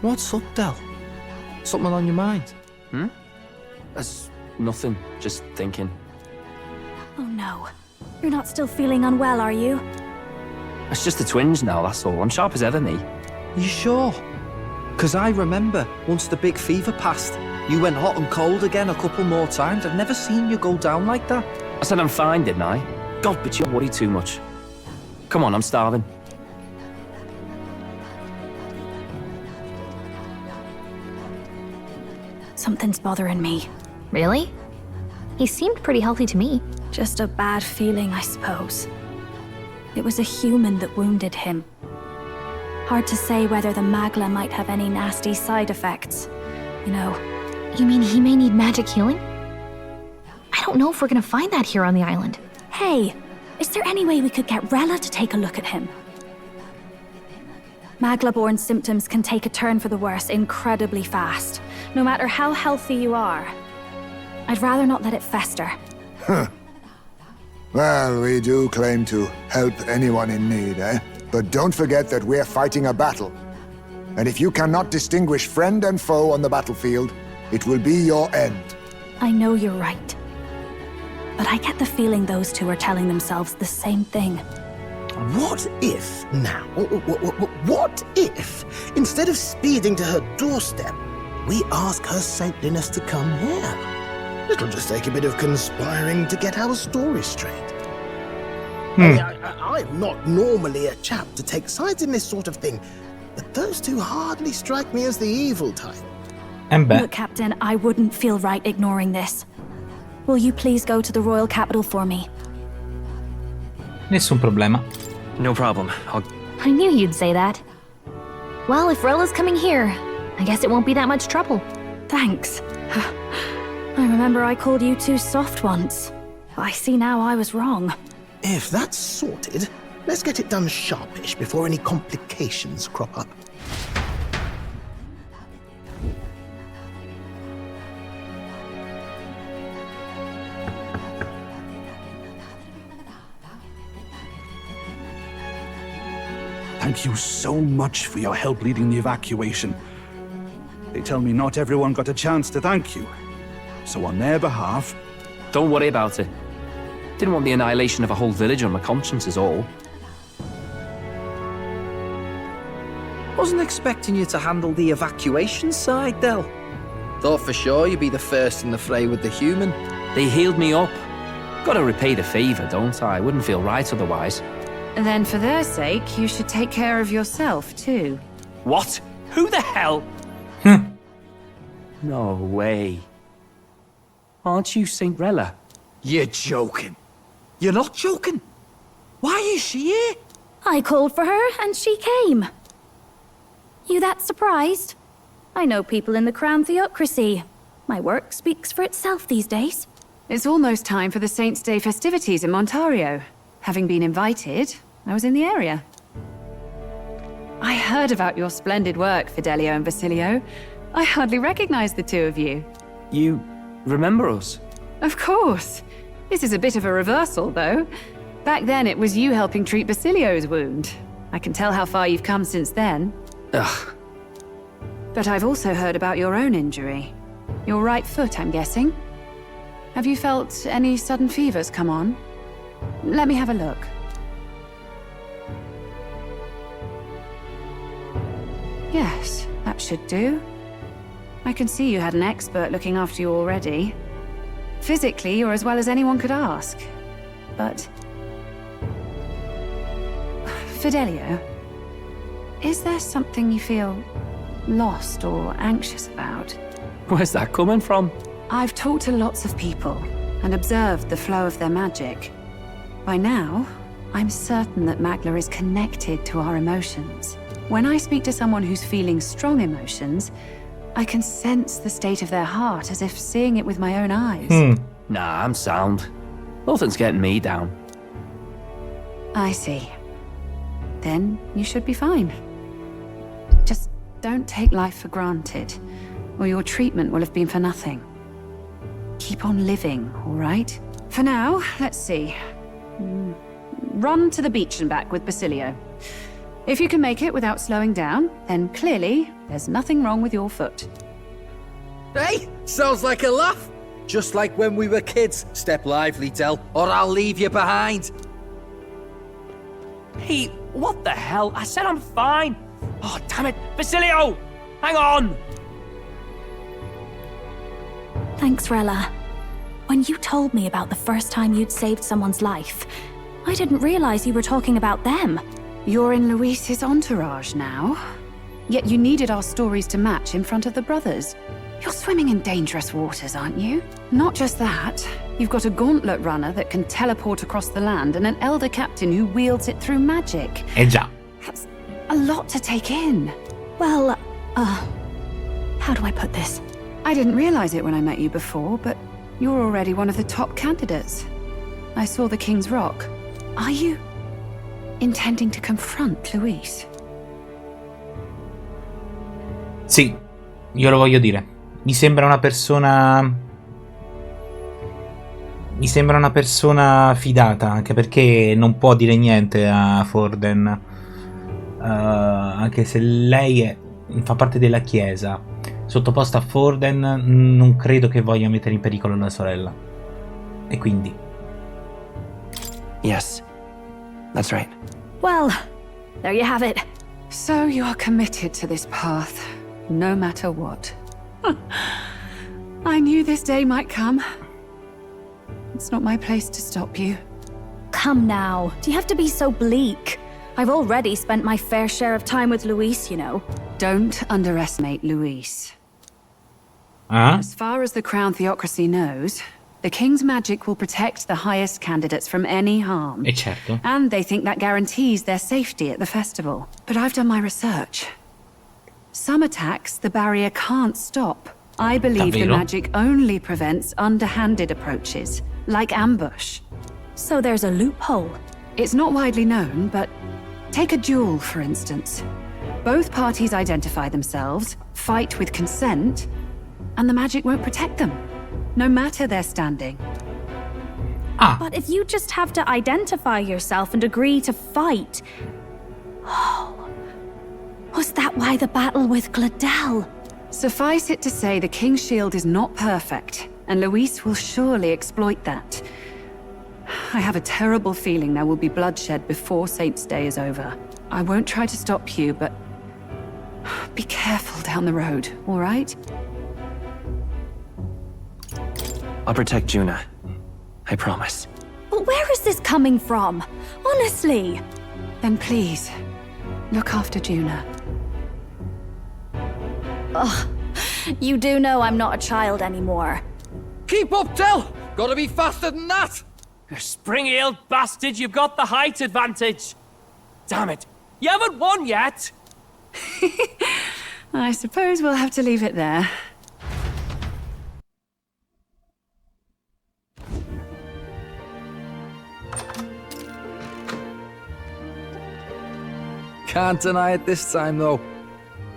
What's up, Del? Something on your mind? That's nothing, just thinking. Oh no. You're not still feeling unwell, are you? It's just the twinge now, that's all. I'm sharp as ever, me. You sure? 'Cause I remember, once the big fever passed, you went hot and cold again a couple more times. I've never seen you go down like that. I said I'm fine, didn't I? God, but you worry too much. Come on, I'm starving. Something's bothering me. Really? He seemed pretty healthy to me. Just a bad feeling, I suppose. It was a human that wounded him. Hard to say whether the magla might have any nasty side effects. You know. You mean he may need magic healing? I don't know if we're gonna find that here on the island. Hey, is there any way we could get Rella to take a look at him? Magla-borne symptoms can take a turn for the worse incredibly fast, no matter how healthy you are. I'd rather not let it fester. Well, we do claim to help anyone in need, eh? But don't forget that we're fighting a battle. And if you cannot distinguish friend and foe on the battlefield, it will be your end. I know you're right. But I get the feeling those two are telling themselves the same thing. What if, now, what if, instead of speeding to her doorstep, we ask her saintliness to come here? It'll just take a bit of conspiring to get our story straight. I mean, I'm not normally a chap to take sides in this sort of thing, but those two hardly strike me as the evil type. Look, Captain, I wouldn't feel right ignoring this. Will you please go to the royal capital for me? Nessun problema. No problem. I knew you'd say that. Well, if Rella's coming here, I guess it won't be that much trouble. Thanks. I remember I called you too soft once. I see now I was wrong. If that's sorted, let's get it done sharpish before any complications crop up. Thank you so much for your help leading the evacuation. They tell me not everyone got a chance to thank you. So on their behalf... Don't worry about it. Didn't want the annihilation of a whole village on my conscience is all. Wasn't expecting you to handle the evacuation side, Del. Thought for sure you'd be the first in the fray with the human. They healed me up. Gotta repay the favor, don't I? Wouldn't feel right otherwise. Then for their sake, you should take care of yourself, too. What? Who the hell? No way. Aren't you Saint Rella? You're joking. You're not joking. Why is she here? I called for her and she came. You that surprised? I know people in the Crown Theocracy. My work speaks for itself these days. It's almost time for the Saints' Day festivities in Montario. Having been invited, I was in the area. I heard about your splendid work, Fidelio and Basilio. I hardly recognized the two of you. You remember us? Of course. This is a bit of a reversal, though. Back then, it was you helping treat Basilio's wound. I can tell how far you've come since then. Ugh. But I've also heard about your own injury. Your right foot, I'm guessing. Have you felt any sudden fevers come on? Let me have a look. Yes, that should do. I can see you had an expert looking after you already. Physically, you're as well as anyone could ask. But... Fidelio, is there something you feel lost or anxious about? Where's that coming from? I've talked to lots of people and observed the flow of their magic. By now, I'm certain that Magla is connected to our emotions. When I speak to someone who's feeling strong emotions, I can sense the state of their heart as if seeing it with my own eyes. Nah, I'm sound. Nothing's getting me down. I see. Then you should be fine. Just don't take life for granted, or your treatment will have been for nothing. Keep on living, all right? For now, let's see. Run to the beach and back with Basilio. If you can make it without slowing down, then clearly there's nothing wrong with your foot. Hey, sounds like a laugh. Just like when we were kids. Step lively, Del, or I'll leave you behind. Hey, what the hell? I said I'm fine. Oh, damn it. Basilio! Hang on! Thanks, Rella. When you told me about the first time you'd saved someone's life, I didn't realize you were talking about them. You're in Luis's entourage now. Yet you needed our stories to match in front of the brothers. You're swimming in dangerous waters, aren't you? Not just that, you've got a gauntlet runner that can teleport across the land and an elder captain who wields it through magic. Già. That's a lot to take in. Well, how do I put this? I didn't realize it when I met you before, but you're already one of the top candidates. I saw the King's Rock. Are you intending to confront Luis? Sì, io lo voglio dire. Mi sembra una persona fidata, anche perché non può dire niente a Forden. Anche se lei fa parte della chiesa, sottoposta a Forden, non credo che voglia mettere in pericolo la sorella. E quindi... Yes, that's right. Well, there you have it. So you are committed to this path, no matter what. I knew this day might come. It's not my place to stop you. Come now, do you have to be so bleak? I've already spent my fair share of time with Luis, you know. Don't underestimate Luis. Ah? As far as the Crown Theocracy knows, the King's magic will protect the highest candidates from any harm. E certo. And they think that guarantees their safety at the festival. But I've done my research. Some attacks the barrier can't stop. I believe the Davvero? magic only prevents underhanded approaches, like ambush. So there's a loophole. It's not widely known, but take a duel, for instance. Both parties identify themselves, fight with consent, and the magic won't protect them, no matter their standing. Ah, But if you just have to identify yourself and agree to fight... Oh... Was that why the battle with Gladel? Suffice it to say, the King's Shield is not perfect, and Luis will surely exploit that. I have a terrible feeling there will be bloodshed before Saint's Day is over. I won't try to stop you, but be careful down the road, all right? I'll protect Juna. I promise. But where is this coming from? Honestly. Then please, look after Juna. Ugh. You do know I'm not a child anymore. Keep up, Del! Gotta be faster than that! You spring-heeled bastard, you've got the height advantage. Damn it. You haven't won yet. I suppose we'll have to leave it there. Can't deny it this time, though.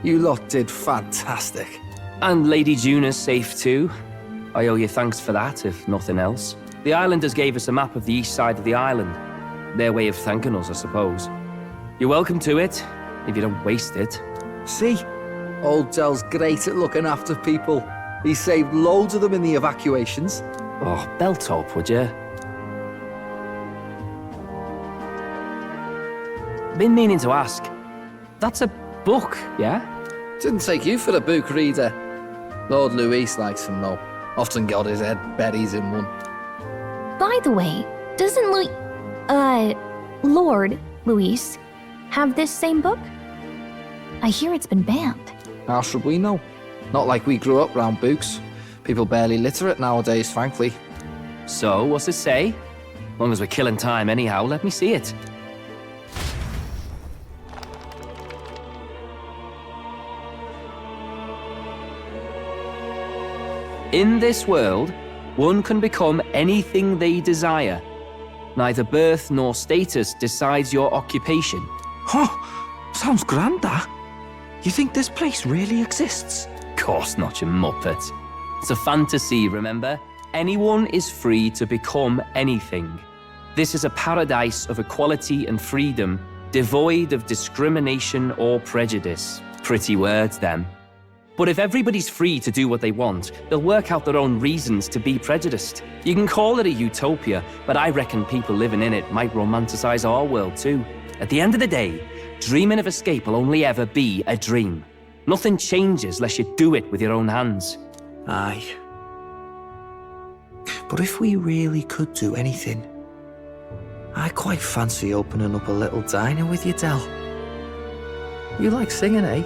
You lot did fantastic. And Lady Juna's safe too. I owe you thanks for that, if nothing else. The islanders gave us a map of the east side of the island. Their way of thanking us, I suppose. You're welcome to it, if you don't waste it. See? Old Del's great at looking after people. He saved loads of them in the evacuations. Oh, belt up, would you? Been meaning to ask. That's a book, yeah? Didn't take you for a book reader. Lord Luis likes them, though. Often got his head buried in one. By the way, doesn't Lord Luis have this same book? I hear it's been banned. How should we know? Not like we grew up round books. People barely literate nowadays, frankly. So, what's it say? Long as we're killing time anyhow, let me see it. In this world, one can become anything they desire. Neither birth nor status decides your occupation. Huh? Sounds grand, that. You think this place really exists? Course not, you muppet. It's a fantasy, remember? Anyone is free to become anything. This is a paradise of equality and freedom, Devoid of discrimination or prejudice. Pretty words, them. But if everybody's free to do what they want, they'll work out their own reasons to be prejudiced. You can call it a utopia, but I reckon people living in it might romanticize our world too. At the end of the day, dreaming of escape will only ever be a dream. Nothing changes unless you do it with your own hands. Aye. But if we really could do anything, I quite fancy opening up a little diner with you, Del. You like singing, eh?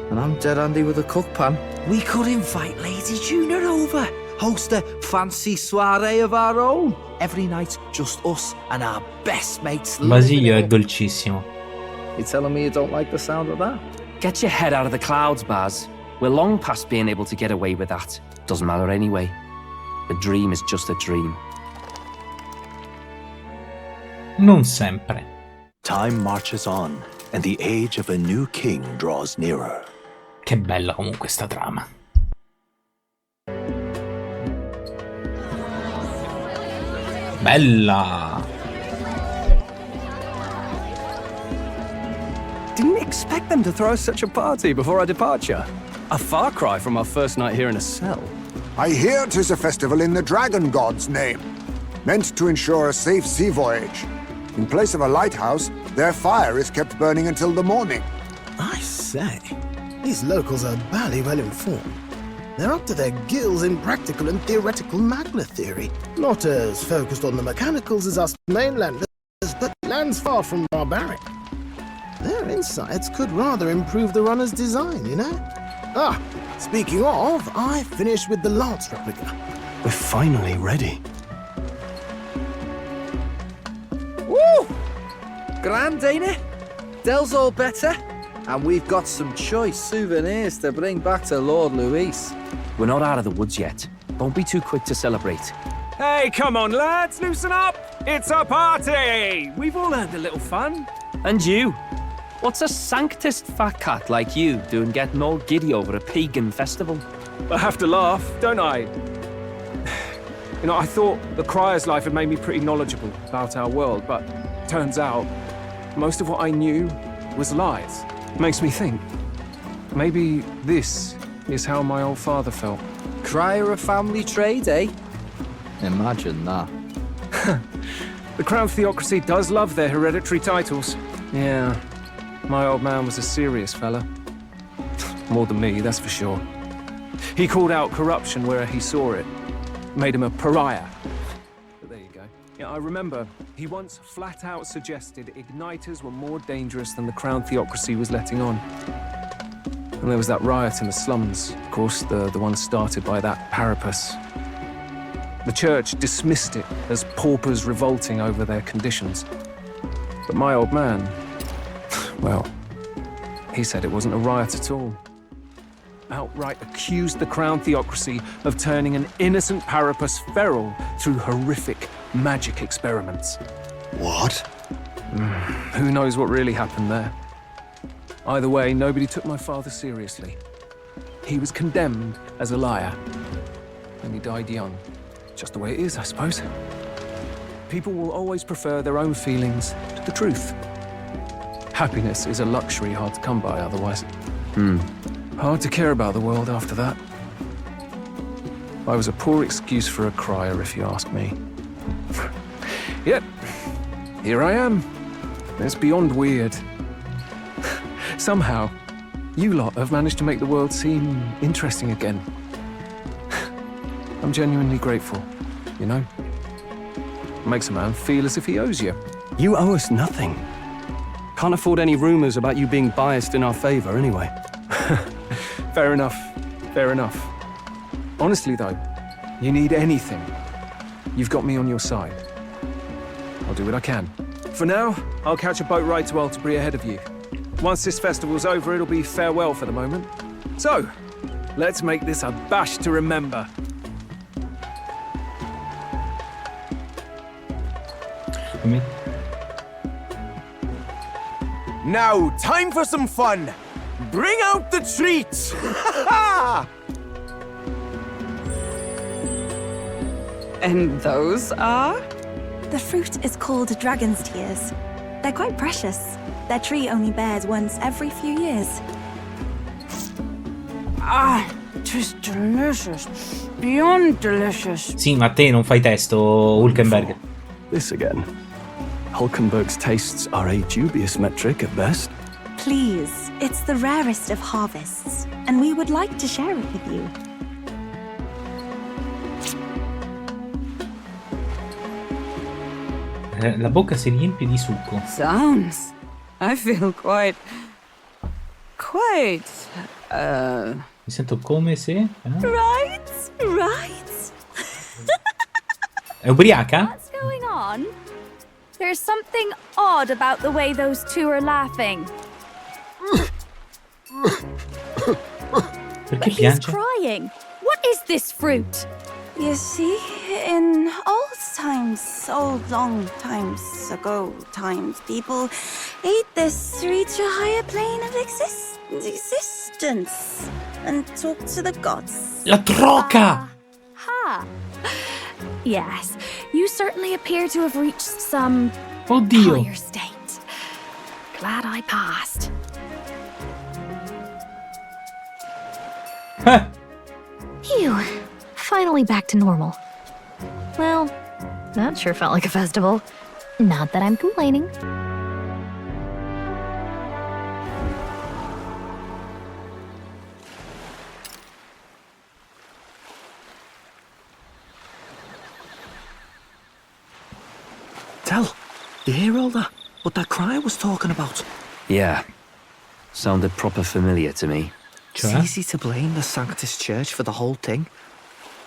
And I'm dead handy with a cook pan. We could invite Lady Juna over. Host a fancy soiree of our own. Every night, just us and our best mates. Basilio è dolcissimo. You telling me you don't like the sound of that? Get your head out of the clouds, Baz. We're long past being able to get away with that. Doesn't matter anyway. A dream is just a dream. Non sempre. Time marches on, and the age of a new king draws nearer. Che bella comunque sta trama. Bella! Didn't expect them to throw such a party before our departure. A far cry from our first night here in a cell. I hear 'tis a festival in the dragon god's name, meant to ensure a safe sea voyage. In place of a lighthouse, their fire is kept burning until the morning. I say, these locals are bally well informed. They're up to their gills in practical and theoretical Magna theory. Not as focused on the mechanicals as us mainlanders, but lands far from barbaric. Their insights could rather improve the runner's design, you know? Ah, speaking of, I finished with the lance replica. We're finally ready. Woo! Grand, ain't it? Del's all better. And we've got some choice souvenirs to bring back to Lord Luis. We're not out of the woods yet. Don't be too quick to celebrate. Hey, come on, lads, loosen up! It's a party! We've all earned a little fun. And you? What's a sanctist fat cat like you doing getting all giddy over a pagan festival? I have to laugh, don't I? You know, I thought the Crier's life had made me pretty knowledgeable about our world, but turns out most of what I knew was lies. Makes me think, maybe this is how my old father felt. Crier of family trade, eh? Imagine that. The Crown Theocracy does love their hereditary titles. Yeah, my old man was a serious fella. More than me, that's for sure. He called out corruption where he saw it. Made him a pariah. But there you go. Yeah, I remember he once flat out suggested igniters were more dangerous than the Crown Theocracy was letting on. And there was that riot in the slums, of course, the one started by that Parapus. The church dismissed it as paupers revolting over their conditions. But my old man, well, he said it wasn't a riot at all. Outright accused the Crown Theocracy of turning an innocent Parapus feral through horrific magic experiments. What? Who knows what really happened there? Either way, nobody took my father seriously. He was condemned as a liar, and he died young. Just the way it is, I suppose. People will always prefer their own feelings to the truth. Happiness is a luxury hard to come by otherwise. Hard to care about the world after that. I was a poor excuse for a crier, if you ask me. Yep, here I am. It's beyond weird. Somehow, you lot have managed to make the world seem interesting again. I'm genuinely grateful, you know? Makes a man feel as if he owes you. You owe us nothing. Can't afford any rumors about you being biased in our favor anyway. Fair enough, fair enough. Honestly though, you need anything, you've got me on your side. I'll do what I can. For now, I'll catch a boat ride to Altabri ahead of you. Once this festival's over, it'll be farewell for the moment. So, let's make this a bash to remember. Now, time for some fun! Bring out the treats! And those are? The fruit is called dragon's tears. They're quite precious. Their tree only bears once every few years. Ah, just delicious. Beyond delicious. Sì, ma te non fai testo, Hulkenberg. This again. Hulkenberg's tastes are a dubious metric at best. Please, it's the rarest of harvests, and we would like to share it with you. La bocca si riempie di succo. Sounds. I feel quite. Mi sento come se... Right, right. È ubriaca? What's going on? There's something odd about the way those two are laughing. Perché But he's piange? crying. What is this fruit? You see, in old long times ago, people ate this to reach a higher plane of existence and talk to the gods. La troca! Ha! Yes, you certainly appear to have reached some Oddio! higher state. Glad I passed. Phew. Finally back to normal. Well, that sure felt like a festival. Not that I'm complaining. Tell, you hear all that? What that cry was talking about? Yeah. Sounded proper familiar to me. It's easy to blame the Sanctus Church for the whole thing.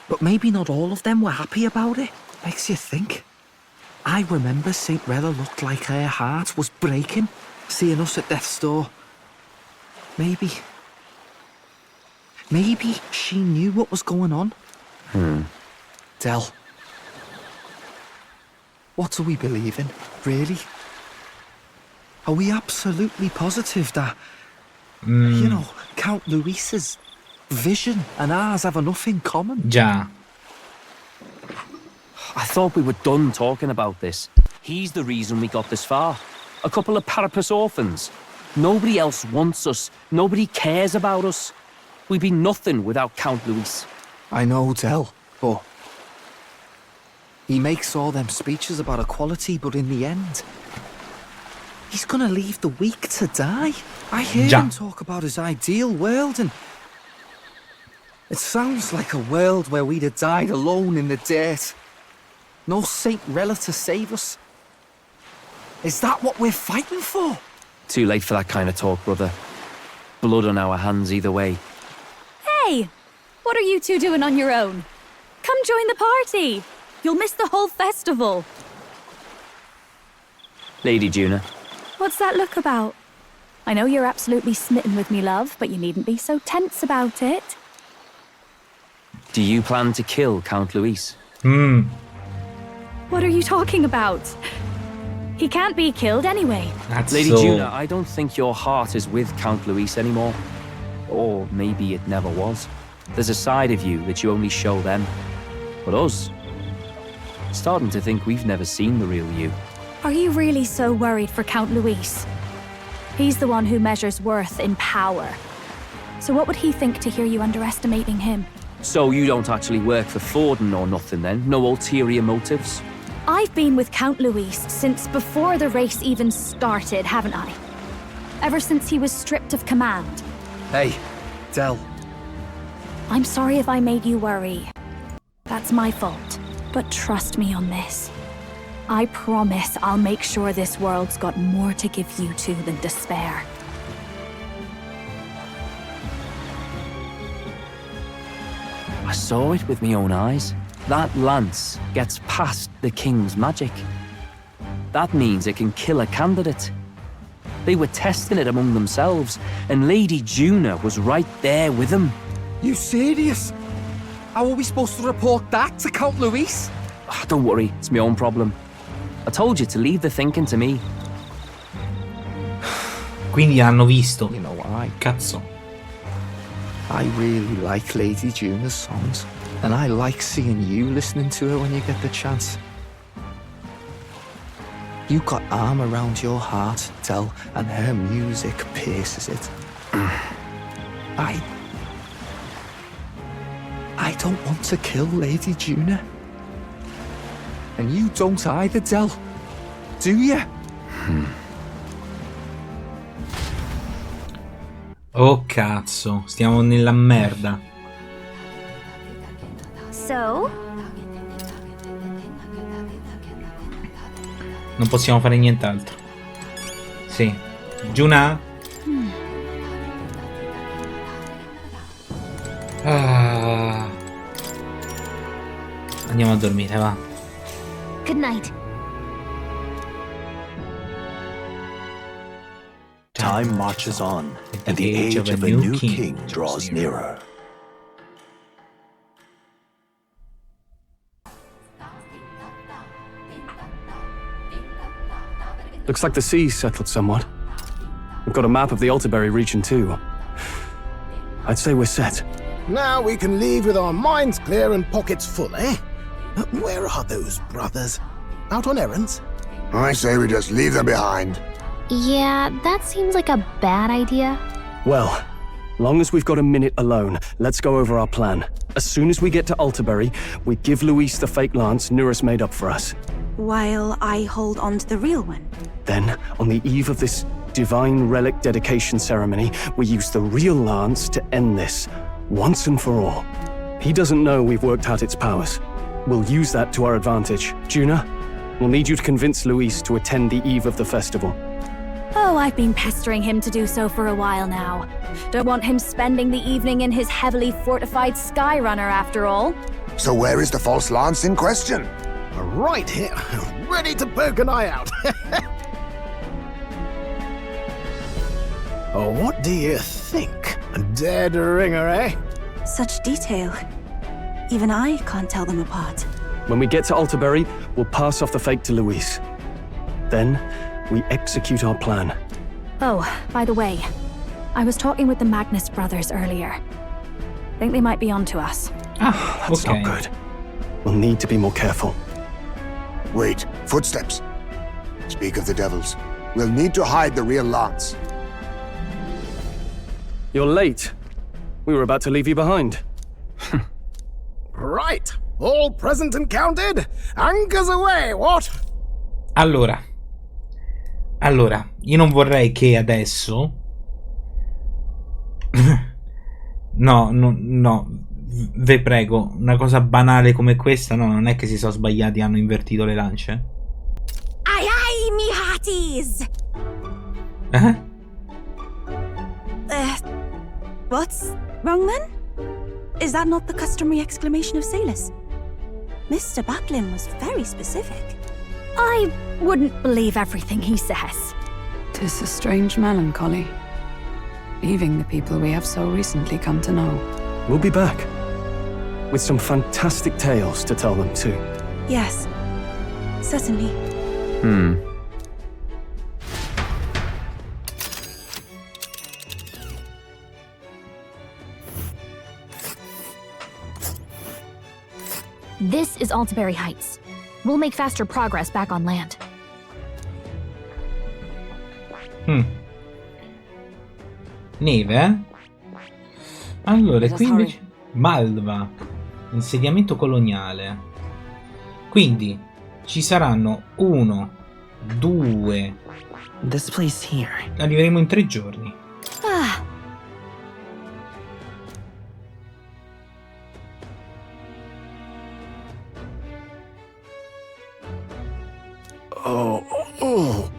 But maybe not all of them were happy about it. Makes you think. I remember St. Rella looked like her heart was breaking, seeing us at death's door. Maybe she knew what was going on. Del, what do we believe in, really? Are we absolutely positive that, you know, Count Luis's vision and ours have enough in common? Già. I thought we were done talking about this. He's the reason we got this far. A couple of Parapus orphans. Nobody else wants us. Nobody cares about us. We'd be nothing without Count Luis. I know, Del, but he makes all them speeches about equality, but in the end, he's gonna leave the weak to die. I hear him talk about his ideal world, and it sounds like a world where we'd have died alone in the dirt. No Saint Rella to save us. Is that what we're fighting for? Too late for that kind of talk, brother. Blood on our hands either way. Hey! What are you two doing on your own? Come join the party! You'll miss the whole festival. Lady Juna. What's that look about? I know you're absolutely smitten with me, love, but you needn't be so tense about it. Do you plan to kill Count Luis? What are you talking about? He can't be killed anyway. Lady Juna, I don't think your heart is with Count Luis anymore. Or maybe it never was. There's a side of you that you only show them. But us, starting to think we've never seen the real you. Are you really so worried for Count Luis? He's the one who measures worth in power. So what would he think to hear you underestimating him? So you don't actually work for Forden or nothing then? No ulterior motives? I've been with Count Luis since before the race even started, haven't I? Ever since he was stripped of command. Hey, Del. I'm sorry if I made you worry. That's my fault. But trust me on this. I promise I'll make sure this world's got more to give you two than despair. I saw it with my own eyes. That lance gets past the king's magic. That means it can kill a candidate. They were testing it among themselves, and Lady Juna was right there with them. You serious? How are we supposed to report that to Count Luis? Don't worry, it's my own problem. I told you to leave the thinking to me. Quindi hanno visto. You know why? Cazzo. I really like Lady Juna's songs, and I like seeing you listening to her when you get the chance. You got arm around your heart, Del, and her music pierces it. I don't want to kill Lady Juna. And you don't either, Del. Do you? Oh cazzo, stiamo nella merda. So? Non possiamo fare nient'altro. Sì. Juna? Andiamo a dormire, va. Good night. Time marches on, and the age of a new king draws nearer. Looks like the sea's settled somewhat. We've got a map of the Altaberry region too. I'd say we're set. Now we can leave with our minds clear and pockets full, eh? Where are those brothers? Out on errands? I say we just leave them behind. Yeah, that seems like a bad idea. Well, long as we've got a minute alone, let's go over our plan. As soon as we get to Altaberry, we give Luis the fake lance Nuris made up for us. While I hold on to the real one. Then, on the eve of this divine relic dedication ceremony, we use the real lance to end this, once and for all. He doesn't know we've worked out its powers. We'll use that to our advantage. Juna, we'll need you to convince Luis to attend the eve of the festival. Oh, I've been pestering him to do so for a while now. Don't want him spending the evening in his heavily fortified Skyrunner after all. So where is the false lance in question? Right here, ready to poke an eye out. Oh, what do you think? A dead ringer, eh? Such detail. Even I can't tell them apart. When we get to Altaberry, we'll pass off the fake to Luis. Then, we execute our plan. Oh, by the way, I was talking with the Magnus brothers earlier. Think they might be onto us. That's not good. We'll need to be more careful. Wait, footsteps. Speak of the devils. We'll need to hide the real lance. You're late. We were about to leave you behind. Right, all present and counted? Anchors away, what? Allora, io non vorrei che adesso... No, ve prego, una cosa banale come questa, no, non è che si sono sbagliati e hanno invertito le lance. Aye aye, me hearties! What's wrong then? Is that not the customary exclamation of sailors? Mr. Buckland was very specific. I wouldn't believe everything he says. 'Tis a strange melancholy, leaving the people we have so recently come to know. We'll be back. With some fantastic tales to tell them too. Yes, certainly. This is Altaberry Heights. We'll make faster progress back on land. Neve, eh? Allora, qui invece... Malva. Insediamento coloniale. Quindi, ci saranno 1, 2... This place here. Arriveremo in 3 giorni. Ah. Oh.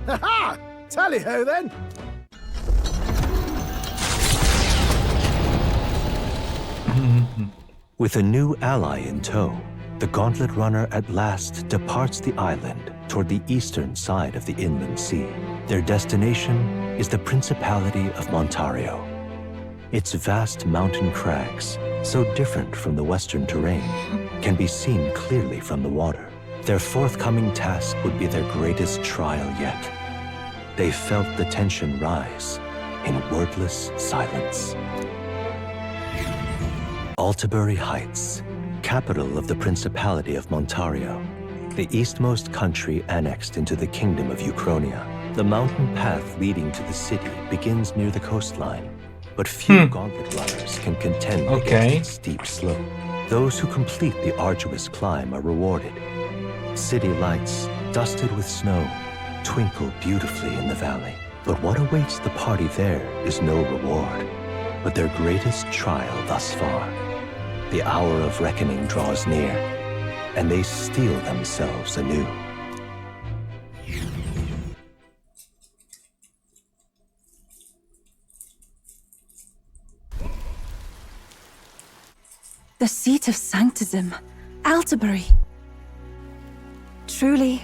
Ha-ha! Tally-ho then! With a new ally in tow, the Gauntlet Runner at last departs the island toward the eastern side of the inland sea. Their destination is the Principality of Montario. Its vast mountain crags, so different from the western terrain, can be seen clearly from the water. Their forthcoming task would be their greatest trial yet. They felt the tension rise in wordless silence. Altaberry Heights, capital of the Principality of Montario, the eastmost country annexed into the Kingdom of Uchronia. The mountain path leading to the city begins near the coastline, but few gauntlet runners can contend against its steep slope. Those who complete the arduous climb are rewarded. City lights, dusted with snow, twinkle beautifully in the valley. But what awaits the party there is no reward, but their greatest trial thus far. The hour of reckoning draws near, and they steel themselves anew. The seat of sanctism, Altabury. Truly,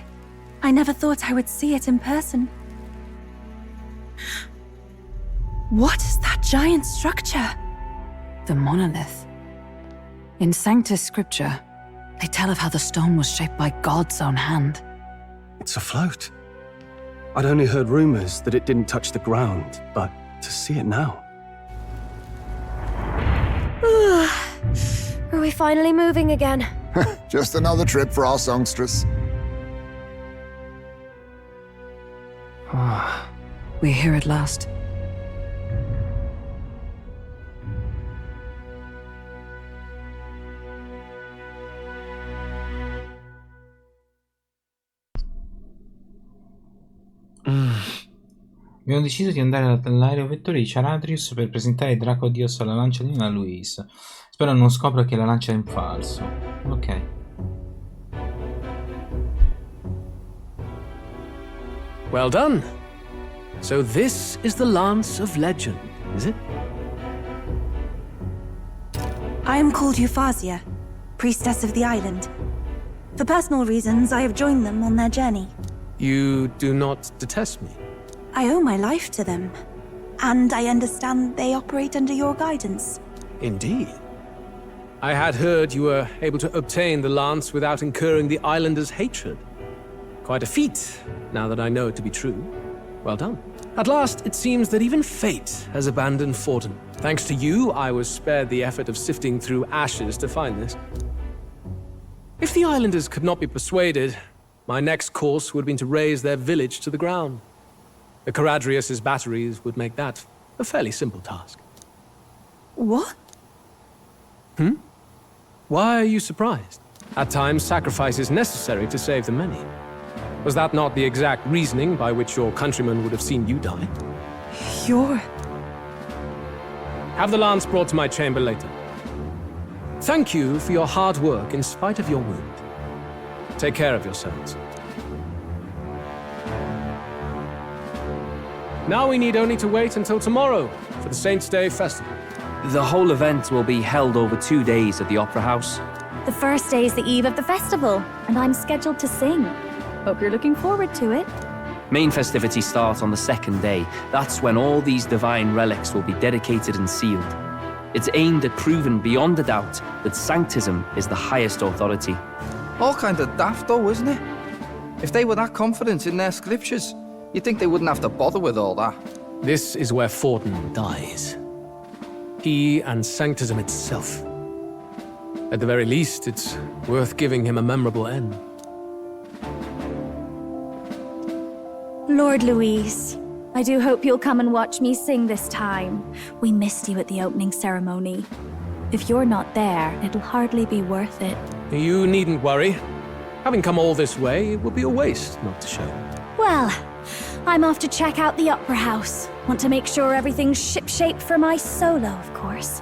I never thought I would see it in person. What is that giant structure? The monolith. In Sanctus Scripture, they tell of how the stone was shaped by God's own hand. It's afloat. I'd only heard rumors that it didn't touch the ground, but to see it now. Are we finally moving again? Just another trip for our songstress. We're here at last. Abbiamo deciso di andare all'aereo vettore di Charadrius per presentare Draco Dios alla lancia di una Louise. Spero non scopra che la lancia è in falso. Ok. Well done. So this is the Lance of Legend, is it? I am called Euphasia, priestess of the island. For personal reasons, I have joined them on their journey. You do not detest me? I owe my life to them, and I understand they operate under your guidance. Indeed. I had heard you were able to obtain the lance without incurring the islanders' hatred. Quite a feat, now that I know it to be true. Well done. At last, it seems that even fate has abandoned Forden. Thanks to you, I was spared the effort of sifting through ashes to find this. If the islanders could not be persuaded, my next course would have been to raze their village to the ground. The Caradrius' batteries would make that a fairly simple task. What? Why are you surprised? At times, sacrifice is necessary to save the many. Was that not the exact reasoning by which your countrymen would have seen you die? Have the lance brought to my chamber later. Thank you for your hard work in spite of your wound. Take care of yourselves. Now we need only to wait until tomorrow for the Saints' Day festival. The whole event will be held over 2 days at the Opera House. The first day is the eve of the festival, and I'm scheduled to sing. Hope you're looking forward to it. Main festivities start on the second day. That's when all these divine relics will be dedicated and sealed. It's aimed at proving beyond a doubt that Sanctism is the highest authority. All kind of daft though, isn't it? If they were that confident in their scriptures, you'd think they wouldn't have to bother with all that. This is where Forden dies. He and Sanctism itself. At the very least, it's worth giving him a memorable end. Lord Louise, I do hope you'll come and watch me sing this time. We missed you at the opening ceremony. If you're not there, it'll hardly be worth it. You needn't worry. Having come all this way, it would be a waste not to show. Well, I'm off to check out the Opera House. Want to make sure everything's shipshape for my solo, of course.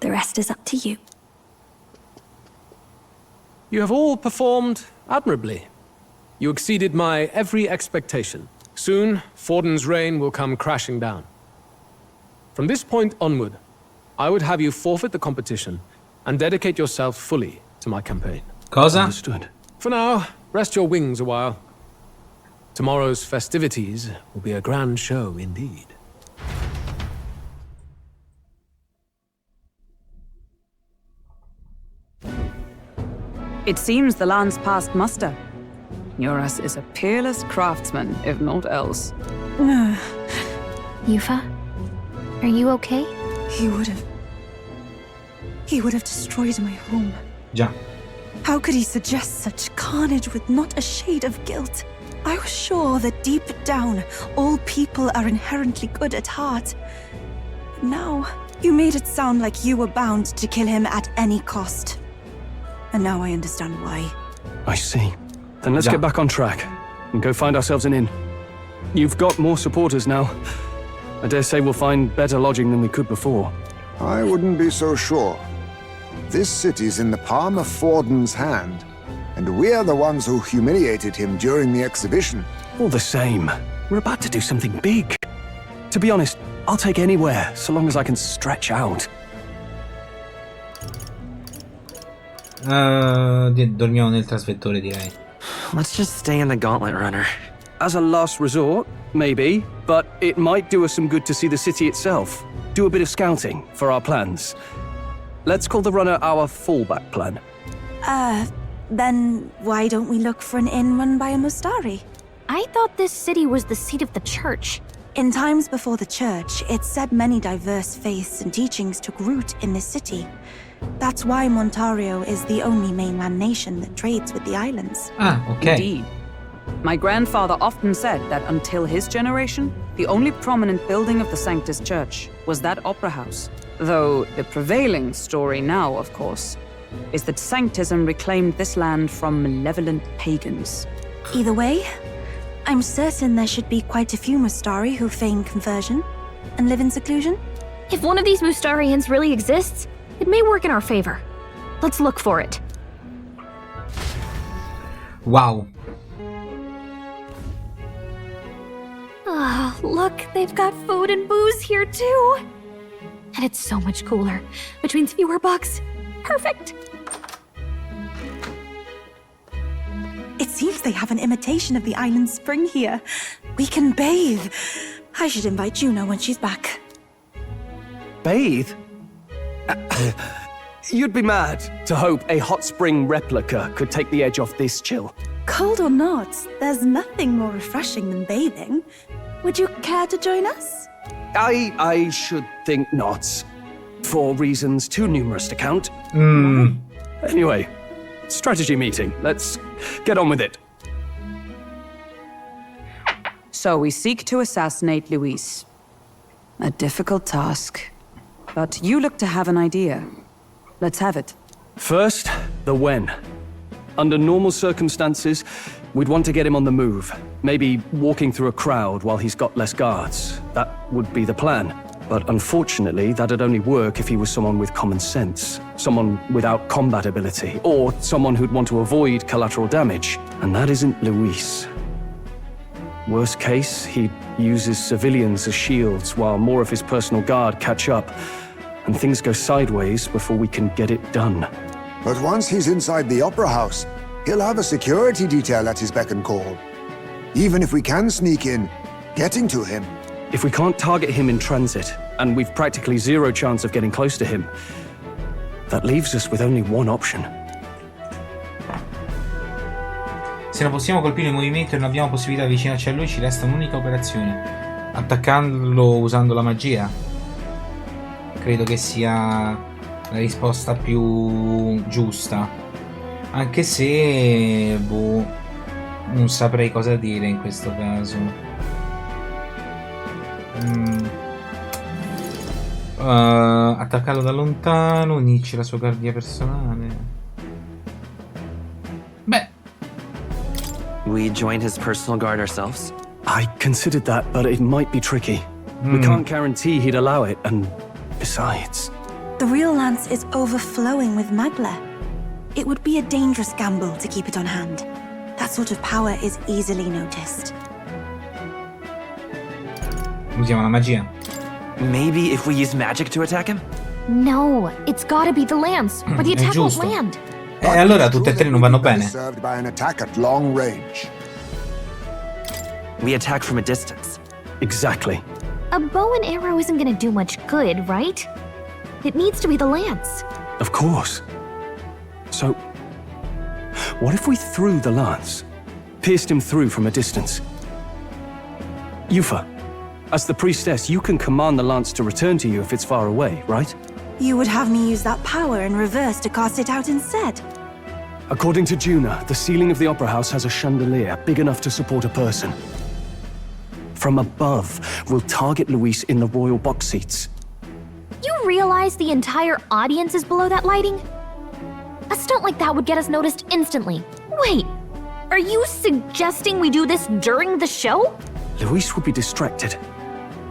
The rest is up to you. You have all performed admirably. You exceeded my every expectation. Soon, Forden's reign will come crashing down. From this point onward, I would have you forfeit the competition and dedicate yourself fully to my campaign. Cosa? Understood. For now, rest your wings a while. Tomorrow's festivities will be a grand show indeed. It seems the lance passed muster. Eurus is a peerless craftsman, if not else. Yufa? Are you okay? He would have. he would have destroyed my home. Già. How could he suggest such carnage with not a shade of guilt? I was sure that deep down, all people are inherently good at heart. But now, you made it sound like you were bound to kill him at any cost. And now I understand why. I see. Then let's get back on track and go find ourselves an inn. You've got more supporters now. I dare say we'll find better lodging than we could before. I wouldn't be so sure. This city's in the palm of Forden's hand, and we're the ones who humiliated him during the exhibition. All the same, we're about to do something big. To be honest, I'll take anywhere, so long as I can stretch out. Dormiamo nel trasvettore, direi. Let's just stay in the Gauntlet Runner. As a last resort, maybe, but it might do us some good to see the city itself. Do a bit of scouting for our plans. Let's call the runner our fallback plan. Then why don't we look for an inn run by a Mustari? I thought this city was the seat of the church. In times before the church, it's said many diverse faiths and teachings took root in this city. That's why Montario is the only mainland nation that trades with the islands. Ah, okay. Indeed. My grandfather often said that until his generation, the only prominent building of the Sanctus Church was that opera house. Though the prevailing story now, of course, is that Sanctism reclaimed this land from malevolent pagans. Either way, I'm certain there should be quite a few Mustari who feign conversion and live in seclusion. If one of these Mustarians really exists, it may work in our favor. Let's look for it. Wow. Ah, look, they've got food and booze here too. And it's so much cooler, which means fewer bugs. Perfect. It seems they have an imitation of the island spring here. We can bathe. I should invite Juno when she's back. Bathe? You'd be mad to hope a hot spring replica could take the edge off this chill. Cold or not, there's nothing more refreshing than bathing. Would you care to join us? I should think not. For reasons too numerous to count. Anyway, strategy meeting. Let's get on with it. So we seek to assassinate Luis. A difficult task. But you look to have an idea. Let's have it. First, the when. Under normal circumstances, we'd want to get him on the move. Maybe walking through a crowd while he's got less guards. That would be the plan. But unfortunately, that'd only work if he was someone with common sense. Someone without combat ability. Or someone who'd want to avoid collateral damage. And that isn't Luis. Worst case, he uses civilians as shields while more of his personal guard catch up. And things go sideways before we can get it done. But once he's inside the Opera House, he'll have a security detail at his beck and call. Even if we can sneak in, getting to him. If we can't target him in transit, and we've practically zero chance of getting close to him, that leaves us with only one option. Se non possiamo colpire il movimento e non abbiamo possibilità di avvicinarci a lui, ci resta un'unica operazione. Attaccarlo usando la magia. Credo che sia la risposta più giusta. Anche se... boh... non saprei cosa dire in questo caso. Attaccarlo da lontano, unirci la sua guardia personale. Beh. We join his personal guard ourselves? I considered that, but it might be tricky. We can't guarantee he'd allow it, and besides... The real lance is overflowing with Magla. It would be a dangerous gamble to keep it on hand. That sort of power is easily noticed. Usiamo la magia. Maybe if we use magic to attack him? No, it's gotta be the lance, or the attack won't land. Allora tutte e tre non vanno bene. Served by an attack at long range. We attack from a distance. Exactly. A bow and arrow isn't gonna do much good, right? It needs to be the lance. Of course. So, what if we threw the lance? Pierced him through from a distance? Yufa, as the priestess, you can command the lance to return to you if it's far away, right? You would have me use that power in reverse to cast it out instead. According to Juna, the ceiling of the Opera House has a chandelier big enough to support a person. From above, we'll target Luis in the royal box seats. You realize the entire audience is below that lighting? A stunt like that would get us noticed instantly. Wait, are you suggesting we do this during the show? Luis would be distracted.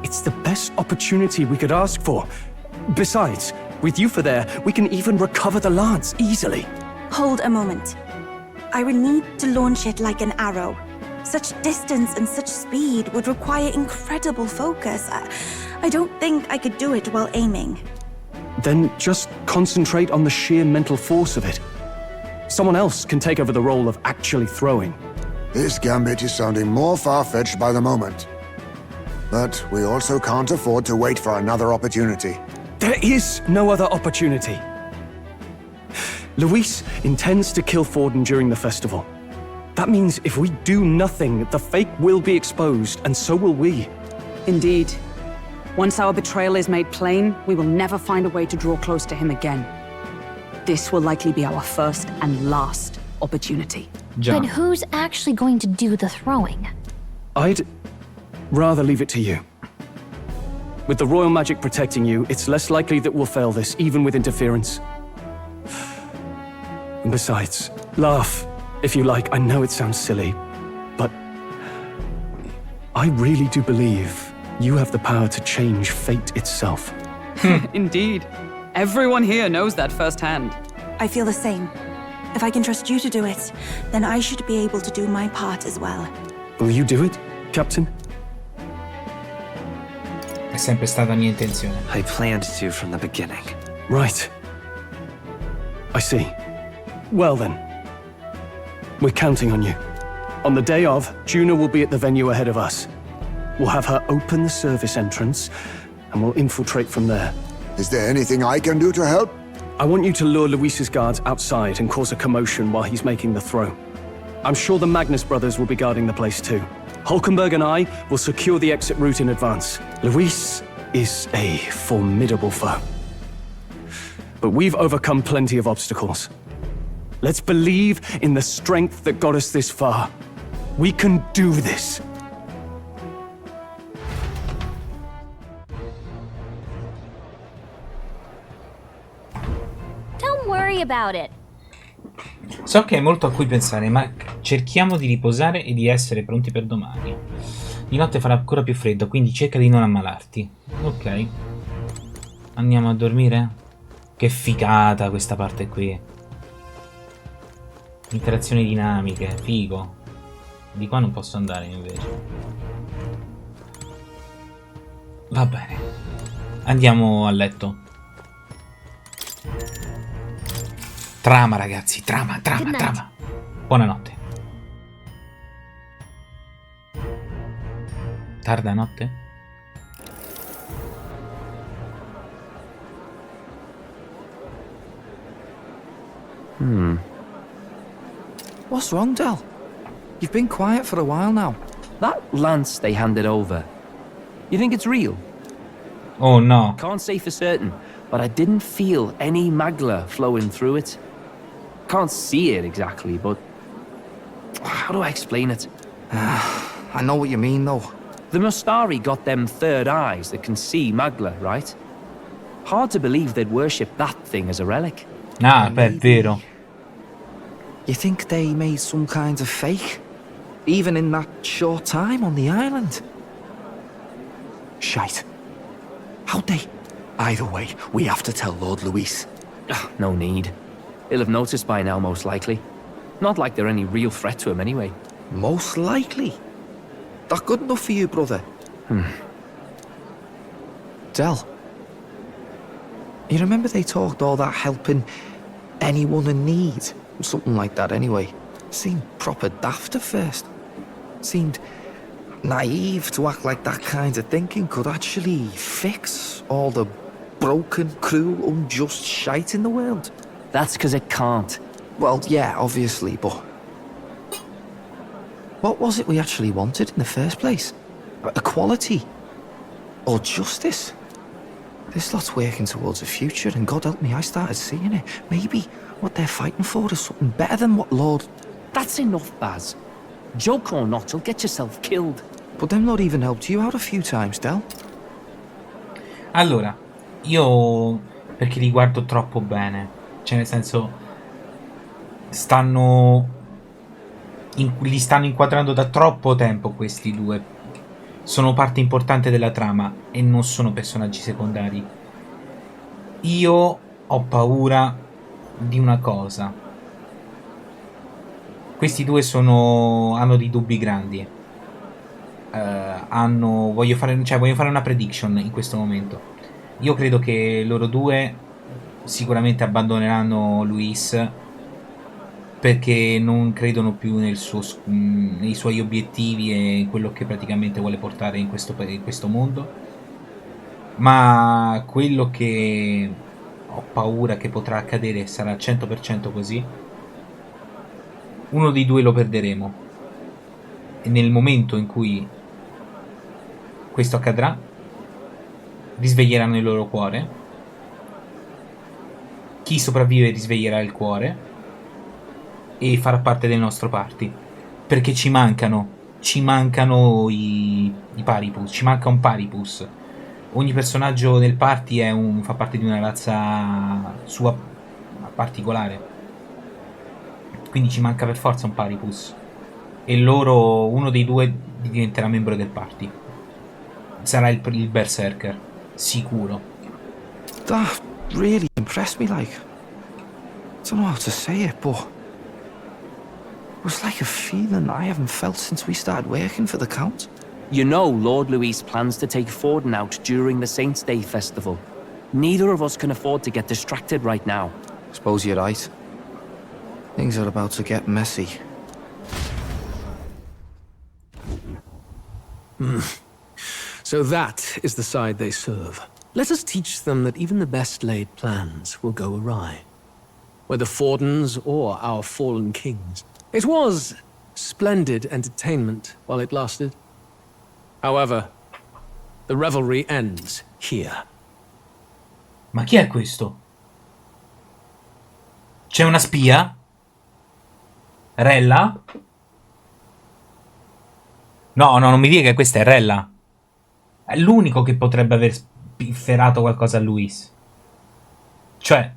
It's the best opportunity we could ask for. Besides, with Yufa there, we can even recover the lance easily. Hold a moment. I would need to launch it like an arrow. Such distance and such speed would require incredible focus. I don't think I could do it while aiming. Then just concentrate on the sheer mental force of it. Someone else can take over the role of actually throwing. This gambit is sounding more far-fetched by the moment. But we also can't afford to wait for another opportunity. There is no other opportunity. Luis intends to kill Forden during the festival. That means if we do nothing, the fake will be exposed, and so will we. Indeed. Once our betrayal is made plain, we will never find a way to draw close to him again. This will likely be our first and last opportunity. But who's actually going to do the throwing? I'd rather leave it to you. With the royal magic protecting you, it's less likely that we'll fail this, even with interference. And besides, laugh if you like. I know it sounds silly, but I really do believe you have the power to change fate itself. Indeed. Everyone here knows that firsthand. I feel the same. If I can trust you to do it, then I should be able to do my part as well. Will you do it, Captain? È sempre stata mia intenzione. I planned to from the beginning. Right. I see. Well then. We're counting on you. On the day of, Juna will be at the venue ahead of us. We'll have her open the service entrance, and we'll infiltrate from there. Is there anything I can do to help? I want you to lure Luis's guards outside and cause a commotion while he's making the throw. I'm sure the Magnus brothers will be guarding the place too. Hulkenberg and I will secure the exit route in advance. Luis is a formidable foe. But we've overcome plenty of obstacles. Let's believe in the strength that got us this far. We can do this. Don't worry about it. So che è molto a cui pensare, ma cerchiamo di riposare e di essere pronti per domani. Di notte farà ancora più freddo, quindi cerca di non ammalarti. Ok. Andiamo a dormire? Che figata questa parte qui. Interazioni dinamiche, figo. Di qua non posso andare invece. Va bene. Andiamo a letto. Trama ragazzi, trama. Buonanotte. Tarda notte? What's wrong, Del? You've been quiet for a while now. That lance they handed over, you think it's real? Oh no. Can't say for certain, but I didn't feel any magla flowing through it. Can't see it exactly, but how do I explain it? I know what you mean, though. The Mustari got them third eyes that can see magla, right? Hard to believe they'd worship that thing as a relic. Ah, beh, è vero. You think they made some kind of fake? Even in that short time on the island? Shite. How'd they? Either way, we have to tell Lord Luis. No need. He'll have noticed by now, most likely. Not like they're any real threat to him anyway. Most likely? That good enough for you, brother? Del, you remember they talked all that helping anyone in need? Something like that anyway. Seemed proper daft at first. Seemed naive to act like that kind of thinking could actually fix all the broken, cruel, unjust shite in the world. That's because it can't. Well, yeah, obviously, but what was it we actually wanted in the first place? Equality? Or justice? This lot's working towards a future, and God help me, I started seeing it. Maybe what they're fighting for is something better than what Lord... That's enough, Baz. Joke or not, you'll get yourself killed. But them not even helped you out a few times, Del. Allora, io perché li guardo troppo bene, cioè nel senso li stanno inquadrando da troppo tempo questi due. Sono parte importante della trama e non sono personaggi secondari. Io ho paura di una cosa. Questi due hanno dei dubbi grandi. Voglio fare una prediction in questo momento. Io credo che loro due sicuramente abbandoneranno Luis perché non credono più nei suoi obiettivi e in quello che praticamente vuole portare in questo mondo. Ma quello che ho paura che potrà accadere sarà al 100% così. Uno dei due lo perderemo. E nel momento in cui questo accadrà, risveglieranno il loro cuore. Chi sopravvive risveglierà il cuore e farà parte del nostro party, perché ci mancano i Paripus, ci manca un Paripus. Ogni personaggio del party fa parte di una razza sua particolare, quindi ci manca per forza un Paripus e uno dei due diventerà membro del party, sarà il Berserker sicuro. That really impressed me, like. I don't know how to say it, but it was like a feeling I haven't felt since we started working for the Count. You know Lord Luis plans to take Forden out during the Saints' Day festival. Neither of us can afford to get distracted right now. Suppose you're right. Things are about to get messy. So that is the side they serve. Let us teach them that even the best laid plans will go awry. Whether Fordens or our fallen kings. It was splendid entertainment while it lasted. However, the revelry ends here. Ma chi è questo? C'è una spia? Rella? No, non mi dica che questa è Rella. È l'unico che potrebbe aver spifferato qualcosa a Luis. Cioè...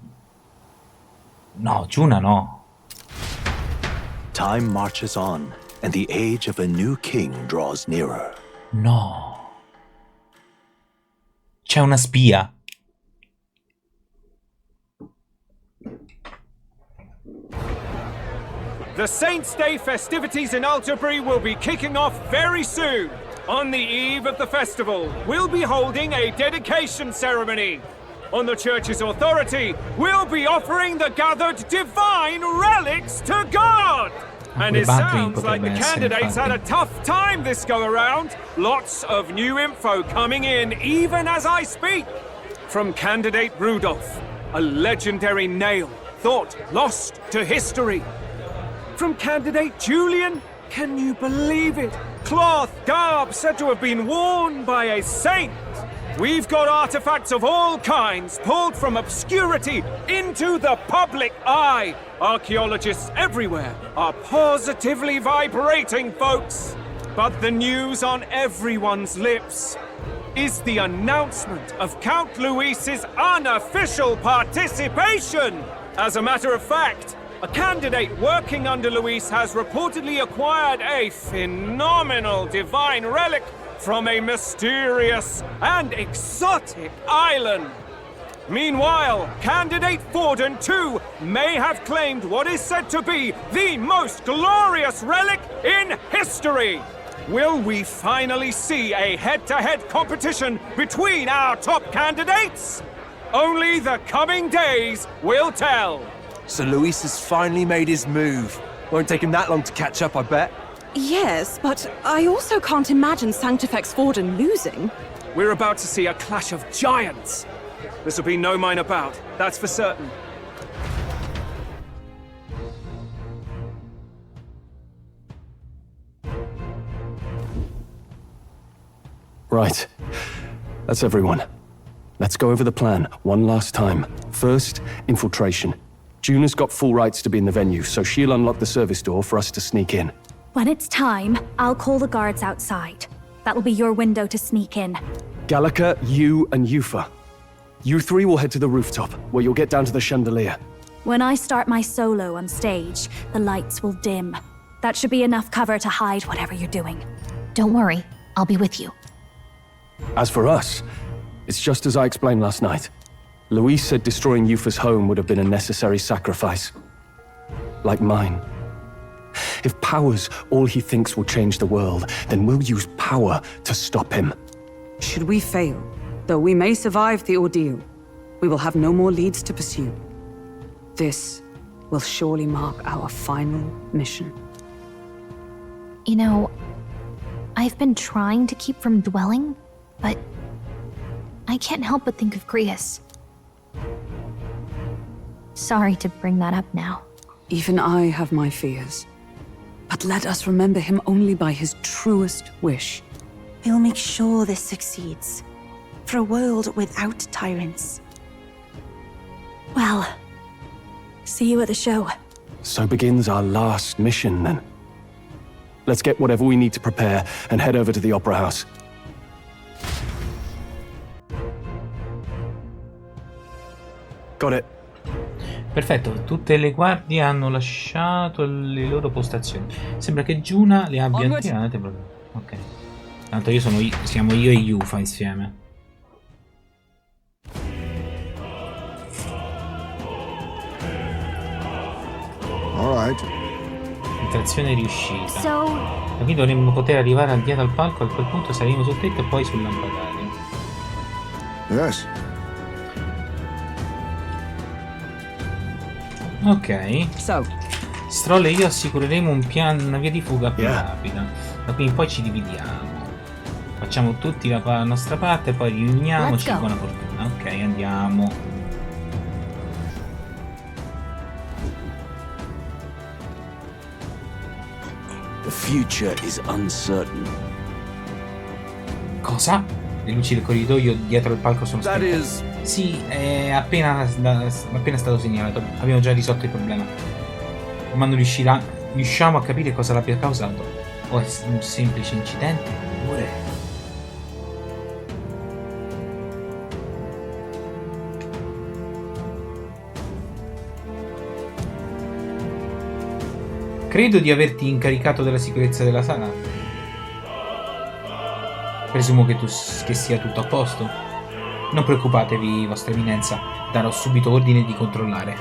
No, Giuna no. Time marches on, and the age of a new king draws nearer. No. C'è una spia. The Saints' Day festivities in Alderbury will be kicking off very soon. On the eve of the festival, we'll be holding a dedication ceremony. On the church's authority, we'll be offering the gathered divine relics to God. And it sounds like the candidates had a tough time this go-around. Lots of new info coming in even as I speak. From candidate Rudolph, a legendary nail thought lost to history. From candidate Julian, can you believe it? Cloth garb said to have been worn by a saint. We've got artifacts of all kinds pulled from obscurity into the public eye. Archaeologists everywhere are positively vibrating, folks. But the news on everyone's lips is the announcement of Count Luis's unofficial participation. As a matter of fact, a candidate working under Luis has reportedly acquired a phenomenal divine relic from a mysterious and exotic island. Meanwhile, candidate Forden too may have claimed what is said to be the most glorious relic in history. Will we finally see a head-to-head competition between our top candidates? Only the coming days will tell. So Luis has finally made his move. Won't take him that long to catch up, I bet. Yes, but I also can't imagine Sanctifex Forden losing. We're about to see a clash of giants. This will be no minor bout, that's for certain. Right. That's everyone. Let's go over the plan one last time. First, infiltration. Juna's got full rights to be in the venue, so she'll unlock the service door for us to sneak in. When it's time, I'll call the guards outside. That'll be your window to sneak in. Gallica, you and Yufa. You three will head to the rooftop, where you'll get down to the chandelier. When I start my solo on stage, the lights will dim. That should be enough cover to hide whatever you're doing. Don't worry, I'll be with you. As for us, it's just as I explained last night. Luis said destroying Yufa's home would have been a necessary sacrifice. Like mine. If power's all he thinks will change the world, then we'll use power to stop him. Should we fail, though we may survive the ordeal, we will have no more leads to pursue. This will surely mark our final mission. You know, I've been trying to keep from dwelling, but I can't help but think of Grius. Sorry to bring that up now. Even I have my fears. But let us remember him only by his truest wish. We'll make sure this succeeds. For a world without tyrants. Well, see you at the show. So begins our last mission, then. Let's get whatever we need to prepare and head over to the Opera House. Got it. Perfetto, tutte le guardie hanno lasciato le loro postazioni. Sembra che Juna le abbia attivate proprio. Ok. Tanto siamo io e Yufa insieme. Alright. Interazione riuscita. So... Da qui dovremmo poter arrivare al dietro al palco, a quel punto saremo sul tetto e poi sul lampadario. Yes. Ok. Stroll e io assicureremo una via di fuga più rapida. Da qui in poi ci dividiamo. Facciamo tutti la nostra parte, poi riuniamoci. Buona fortuna. Ok, andiamo. The future is uncertain. Cosa? Le luci del corridoio dietro il palco sono spente. Sì, è appena stato segnalato. Abbiamo già risolto il problema. Ma non riusciamo a capire cosa l'abbia causato. O è un semplice incidente? Oppure... Credo di averti incaricato della sicurezza della sala. Presumo che sia tutto a posto. Non preoccupatevi, vostra eminenza. Darò subito ordine di controllare.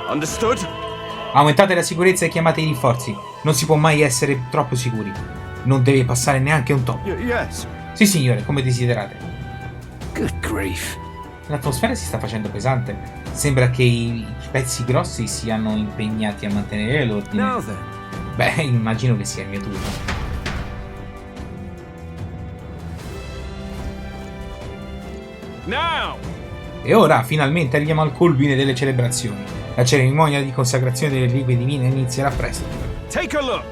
Understood? Aumentate la sicurezza e chiamate i rinforzi. Non si può mai essere troppo sicuri. Non deve passare neanche un top. Yes. Sì, signore, come desiderate. Good grief. L'atmosfera si sta facendo pesante. Sembra che i pezzi grossi siano impegnati a mantenere l'ordine. Now then. Beh, immagino che sia il mio turno. Now! E ora, finalmente, arriviamo al culmine delle celebrazioni. La cerimonia di consacrazione delle reliquie divine inizierà presto. Take a look!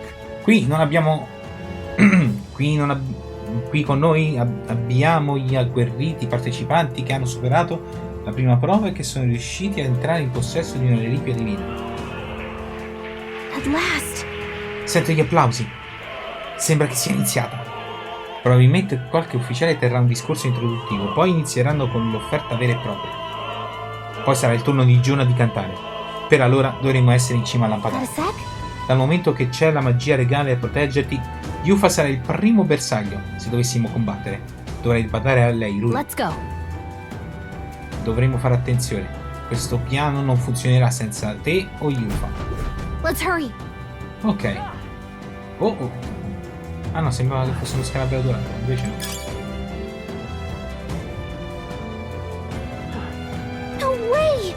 Qui non abbiamo... Qui con noi abbiamo gli agguerriti partecipanti che hanno superato la prima prova e che sono riusciti a entrare in possesso di una reliquia divina. At last! Sento gli applausi. Sembra che sia iniziata. Probabilmente qualche ufficiale terrà un discorso introduttivo, poi inizieranno con l'offerta vera e propria. Poi sarà il turno di Juna di cantare. Per allora dovremo essere in cima al lampadario. Dal momento che c'è la magia regale a proteggerti, Yufa sarà il primo bersaglio se dovessimo combattere. Dovrai badare a lei, Rui. Let's go. Dovremo fare attenzione. Questo piano non funzionerà senza te o Yufa. Let's hurry. Ok. Oh. Ah no, sembrava che fosse uno scalabro dorato, invece no. No way!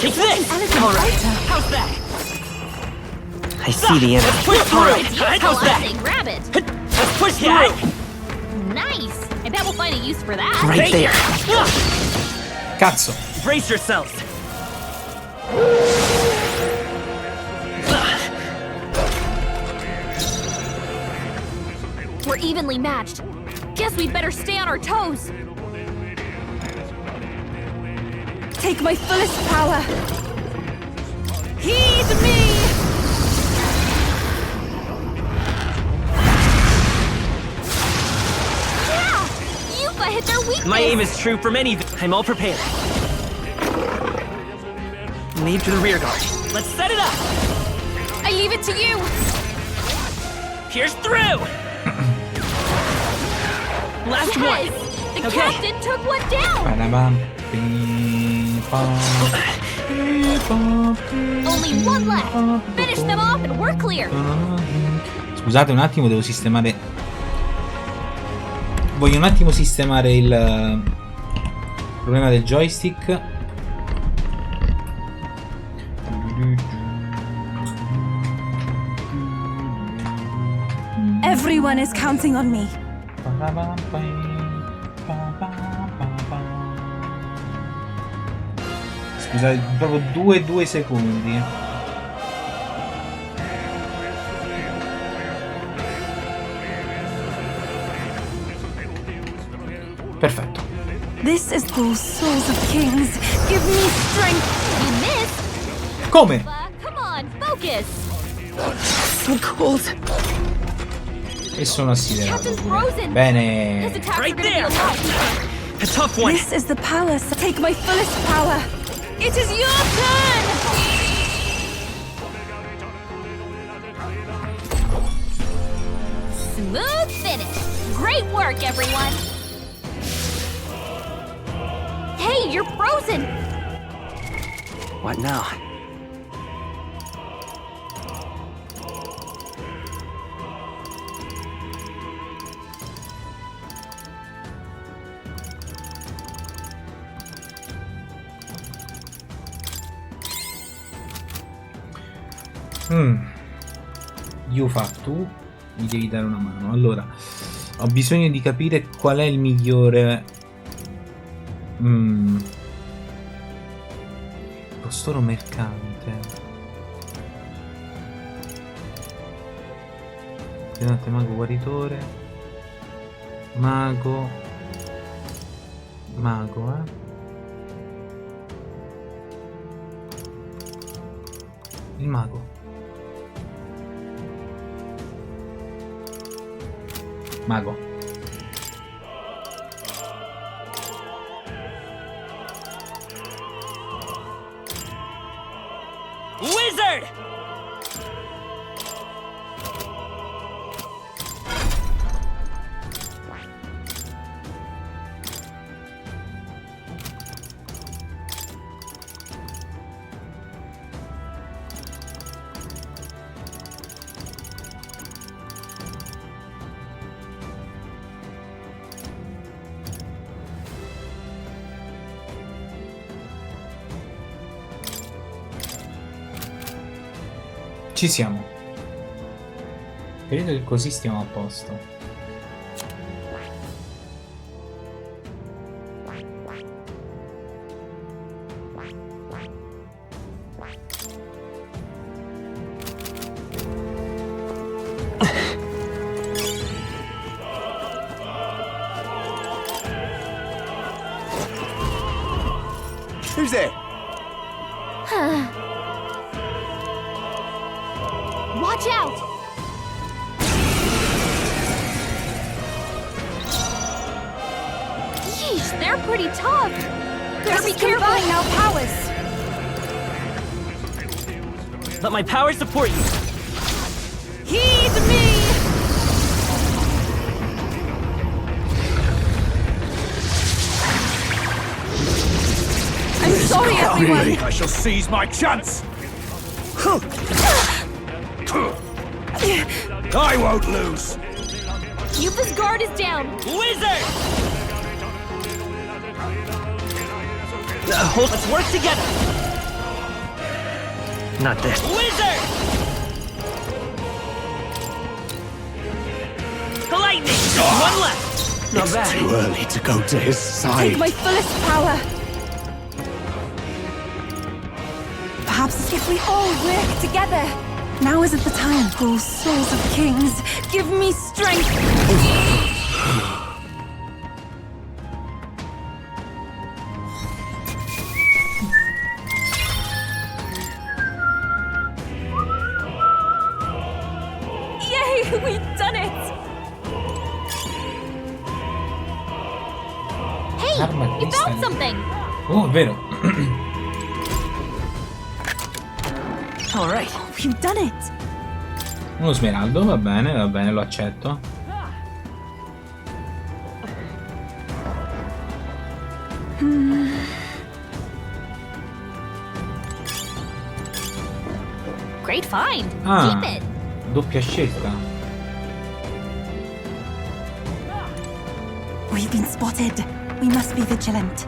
Take this! Alright, how's that? I see the enemy. Push through! How's that? Grab it. Let's push through! Nice! I bet we'll find a use for that. Right there. Cazzo! Brace yourselves! We're evenly matched. Guess we'd better stay on our toes. Take my fullest power. Heed me! Yeah! Yuffie hit their weakness! My aim is true from any. I'm all prepared. Lead to the rear guard. Let's set it up! I leave it to you! Pierce through! Last one! The captain took one down! Panabam, ping, pong, Only one left! Finish them off and we're clear! Scusate un attimo, devo sistemare. Voglio un attimo sistemare il problema del joystick. Everyone is counting on me. Scusate, proprio due secondi. Perfetto. This is those souls of kings. Give me strength. You missed! Come? Come on, focus! So cold. E sono assiderato. Captain's frozen! Bene. His attacks are gonna be a lot. A tough one! This is the power. So take my fullest power. It is your turn! Smooth finish! Great work, everyone! Hey, you're frozen! What now? Yufa, tu mi devi dare una mano. Allora, ho bisogno di capire qual è il migliore. Costoro mercante. Tenente mago guaritore. Mago, il mago. Mago. Wizard! Ci siamo. Credo che così stiamo a posto. Who's there? Watch out! Yeesh, they're pretty tough! Better be careful! Now powers! Let my power support you! Heed me! I'm sorry, everyone! Really, I shall seize my chance! I won't lose! Yuffie's guard is down! Wizard! Let's work together! Not this. Wizard! Lightning! One left! Not bad. Too early to go to his side. Take my fullest power! Perhaps if we all work together. Now isn't the time. Oh, souls of kings, give me strength! Yay, we've done it! Hey, Arma you found cristalli. something! Oh, è vero. All right, we've done it. Uno smeraldo, va bene, lo accetto. Great find. Ah, Keep it. doppia scelta. We've been spotted. We must be vigilant.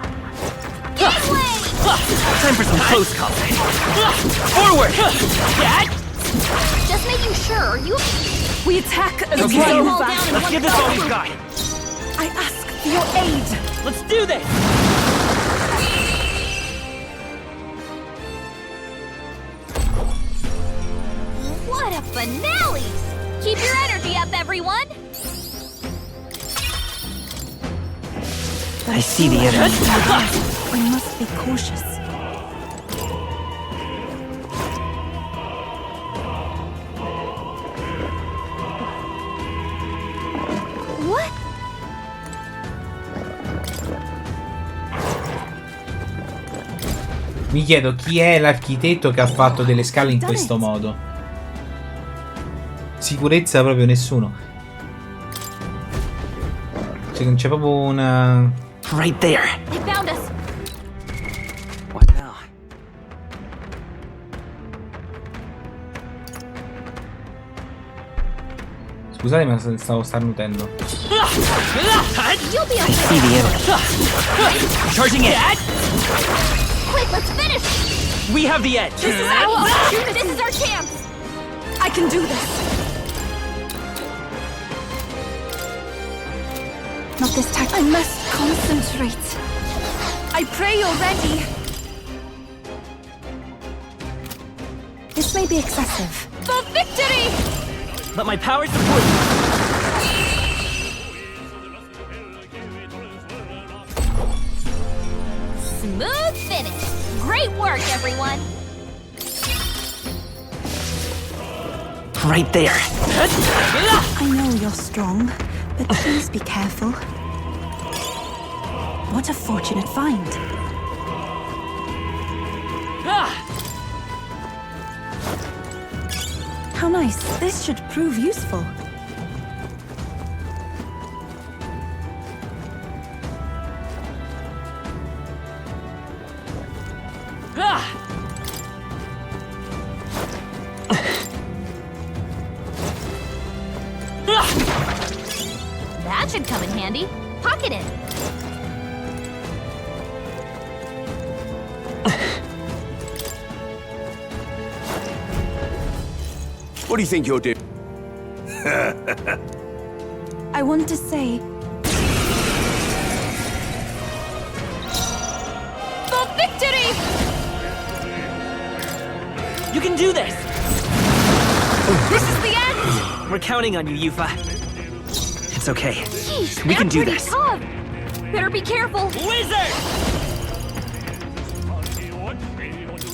Time for some close combat. Forward! Dad! Just making sure you. We attack Okay, again. let's give this all we've got. I ask for your aid. Let's do this! What a finale! Keep your energy up, everyone! I see the enemy. We must be cautious. What? Mi chiedo chi è l'architetto che ha fatto delle scale in questo modo. Sicurezza proprio nessuno. Cioè non c'è proprio una... Right there. They found us! What now? Scusate ma stavo starnutendo. You'll be I see the enemy. Charging in! Quick, let's finish! We have the edge! This is our opportunity! This is our chance! I can do this. Not this time. I must concentrate. I pray you're ready. This may be excessive. For victory! Let my power support you! Smooth finish! Great work, everyone! Right there. I know you're strong, but please be careful. What a fortunate find. How nice. This should prove useful. That should come in handy. Pocket it! What do you think you're doing? I want to say, For victory! You can do this! This is the end! We're counting on you, Yufa. It's okay. Jeez, We can they're do pretty this. tough. Better be careful. Wizard!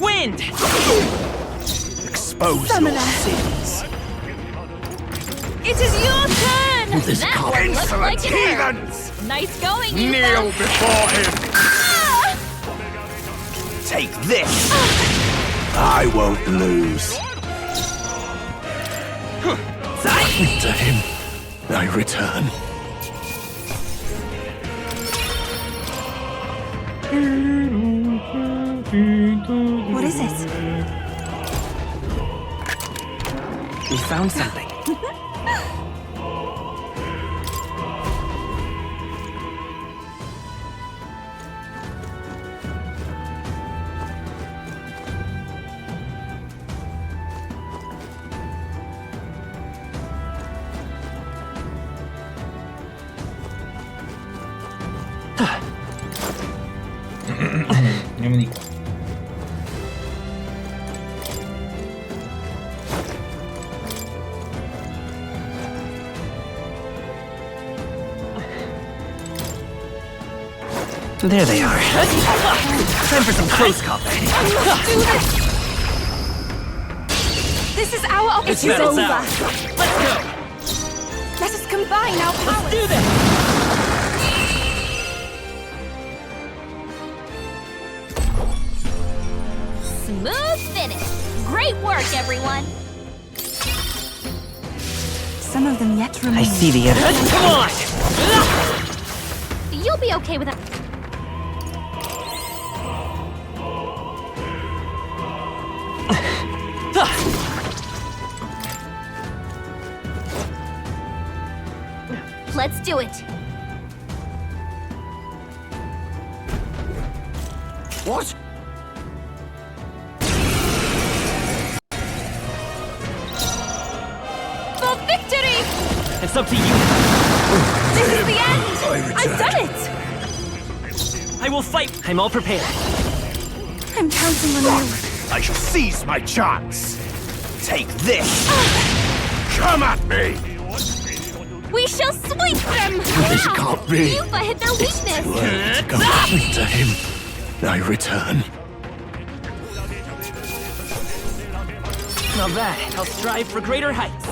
Wind! Expose Summoner. your sins. It is your turn! This That one looks insolent like it hurt. heathens! Nice going, Yufa. Kneel before him. Ah! Take this. I won't lose. To him, I return. what is it? We found something. Andiamo di qua. There they are. Time for some close combat. This is our opportunity. It's over. Let's go. Let us combine our powers. Let's do this. Smooth finish. Great work, everyone. Some of them yet remain. I see the evidence. Come on! You'll be okay with that. Let's do it. What? For victory! It's up to you. This is the end! I've done it! I will fight. I'm all prepared. I'm counting on you. I shall seize my chance. Take this. Come at me. We shall sweep them! This Now! can't be. Yuffie hit their weakness! To him, I return. Not bad. I'll strive for greater heights.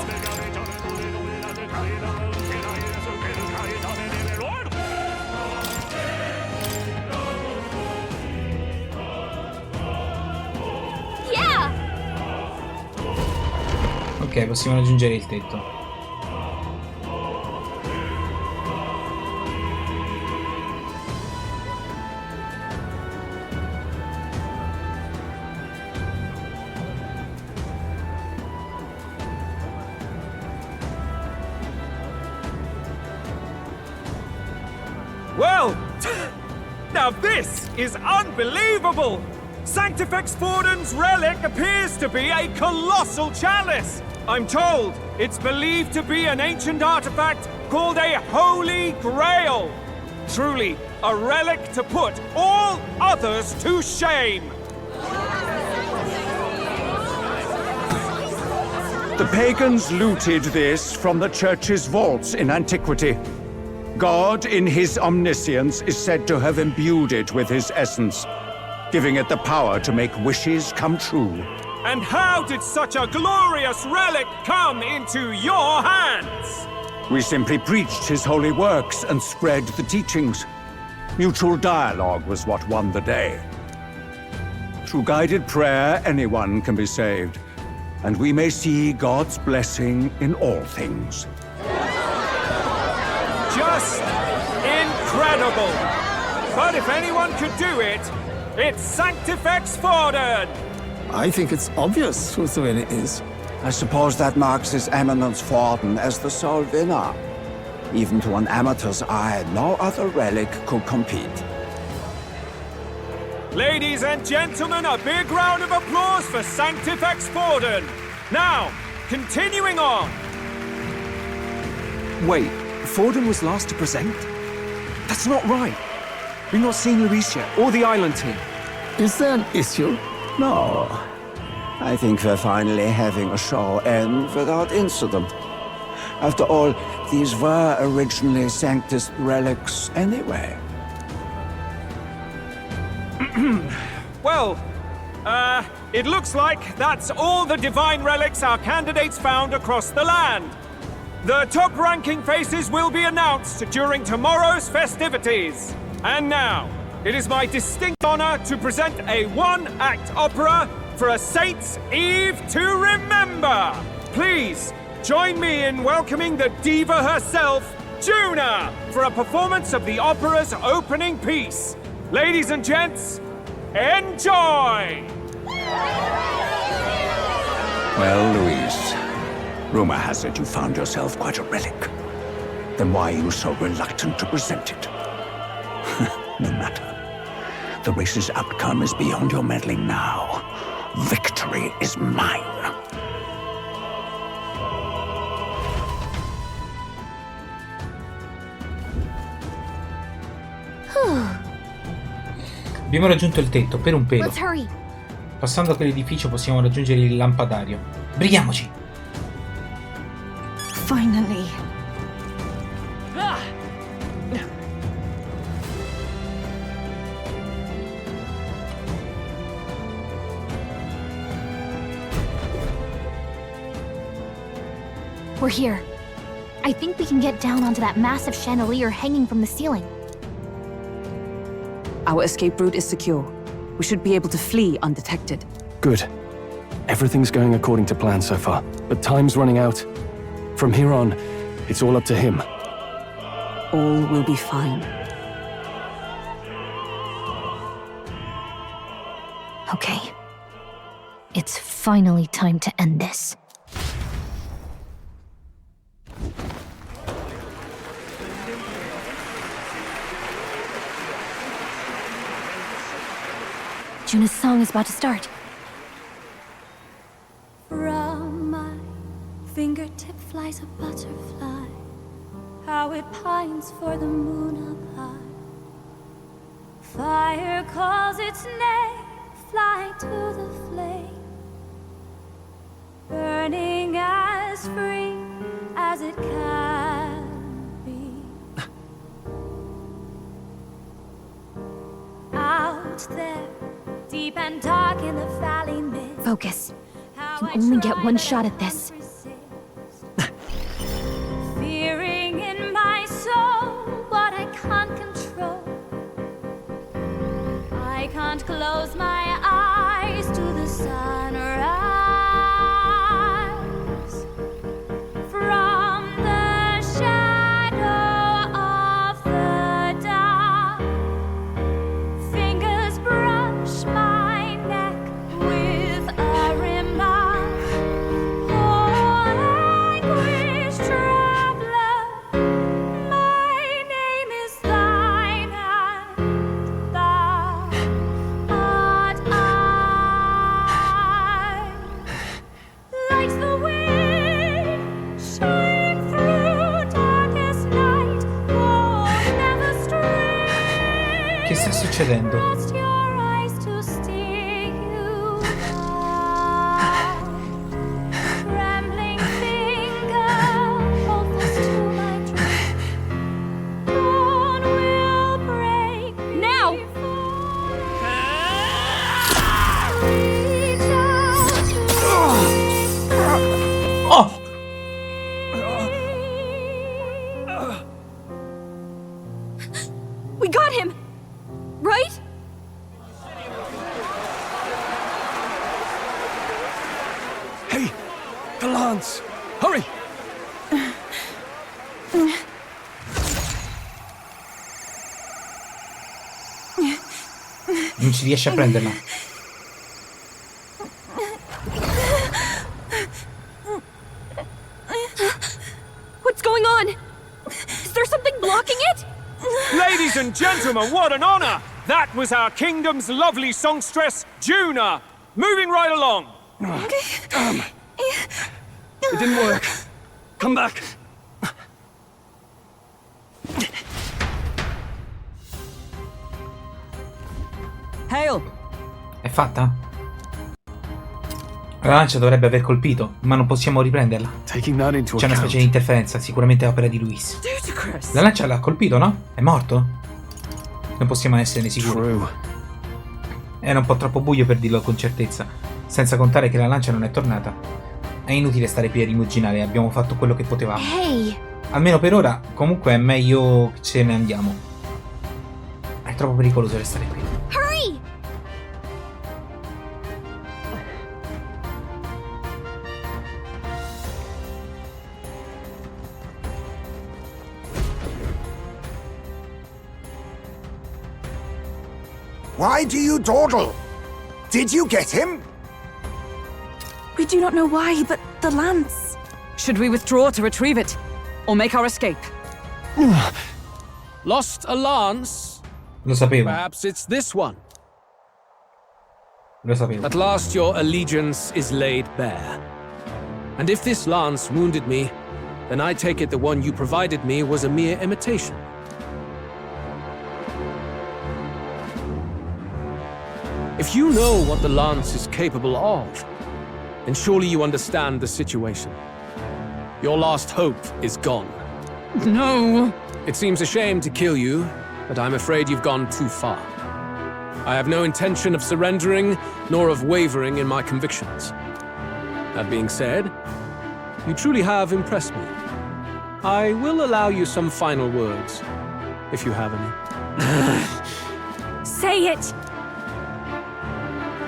Yeah! Ok, possiamo raggiungere il tetto. Well, now this is unbelievable! Sanctifex Forden's relic appears to be a colossal chalice! I'm told it's believed to be an ancient artifact called a Holy Grail! Truly, a relic to put all others to shame! The pagans looted this from the church's vaults in antiquity. God, in his omniscience, is said to have imbued it with his essence, giving it the power to make wishes come true. And how did such a glorious relic come into your hands? We simply preached his holy works and spread the teachings. Mutual dialogue was what won the day. Through guided prayer, anyone can be saved, and we may see God's blessing in all things. Just incredible! But if anyone could do it, it's Sanctifex Forden! I think it's obvious whose win it is. I suppose that marks His Eminence Forden as the sole winner. Even to an amateur's eye, no other relic could compete. Ladies and gentlemen, a big round of applause for Sanctifex Forden! Now, continuing on! Wait, Forden was last to present? That's not right. We've not seen Luis yet, or the island team. Is there an issue? No. I think we're finally having a show end without incident. After all, these were originally Sanctus relics anyway. Well, it looks like that's all the divine relics our candidates found across the land. The top-ranking faces will be announced during tomorrow's festivities. And now, it is my distinct honor to present a one-act opera for a Saint's Eve to remember. Please, join me in welcoming the diva herself, Juna, for a performance of the opera's opening piece. Ladies and gents, enjoy! Well, Luis, rumor has it you found yourself quite a relic. Then why are you so reluctant to present it? No matter. The race's outcome is beyond your meddling now. Victory is mine. Abbiamo raggiunto il tetto per un pelo. Let's hurry. Passando a quell'edificio possiamo raggiungere il lampadario. Brighiamoci! We're here. I think we can get down onto that massive chandelier hanging from the ceiling. Our escape route is secure. We should be able to flee undetected. Good. Everything's going according to plan so far, but time's running out. From here on, it's all up to him. All will be fine. Okay. It's finally time to end this. Juna's song is about to start. From my fingertip flies a butterfly, how it pines for the moon up high. Fire calls its name, flying to the flame, burning as free as it can be. Out there, deep and dark in the valley mist. Focus. You only get one shot at this. Fearing in my soul what I can't control. I can't close my eyes to the sunrise. From the shadow of the dark, fingers brush my neck with a remark. Oh, anguish traveler, my name is thine, and thou art I. Like the wind, shine through darkest night. Oh, never stray. Che sta succedendo? Trust your eyes to steer you on. Trembling finger, hold close to my dream. Dawn will break. Now! Reach out to Oh! We got him! Right? Hey! The lance! Hurry! Non ci riesce a prenderla. What's going on? Is there something blocking it? Ladies and gentlemen, what an honor! That was our kingdom's lovely songstress, Juna. Moving right along. Damn! It didn't work. Come back. Hail! È fatta? La lancia dovrebbe aver colpito, ma non possiamo riprenderla. C'è una specie di interferenza, sicuramente è opera di Luis. La lancia l'ha colpito, no? È morto? Non possiamo esserne sicuri. Era un po' troppo buio per dirlo con certezza, senza contare che la lancia non è tornata. È inutile stare qui a rimuginare, abbiamo fatto quello che potevamo. Hey! Almeno per ora, comunque è meglio che ce ne andiamo. È troppo pericoloso restare qui. Hurry! Why do you dawdle? Did you get him? We do not know why, but the lance. Should we withdraw to retrieve it? Or make our escape? Lost a lance? Lo sapevo. Perhaps it's this one. Lo sapevo. At last your allegiance is laid bare. And if this lance wounded me, then I take it the one you provided me was a mere imitation. If you know what the lance is capable of, then surely you understand the situation. Your last hope is gone. No! It seems a shame to kill you, but I'm afraid you've gone too far. I have no intention of surrendering, nor of wavering in my convictions. That being said, You truly have impressed me. I will allow you some final words, if you have any. Say it!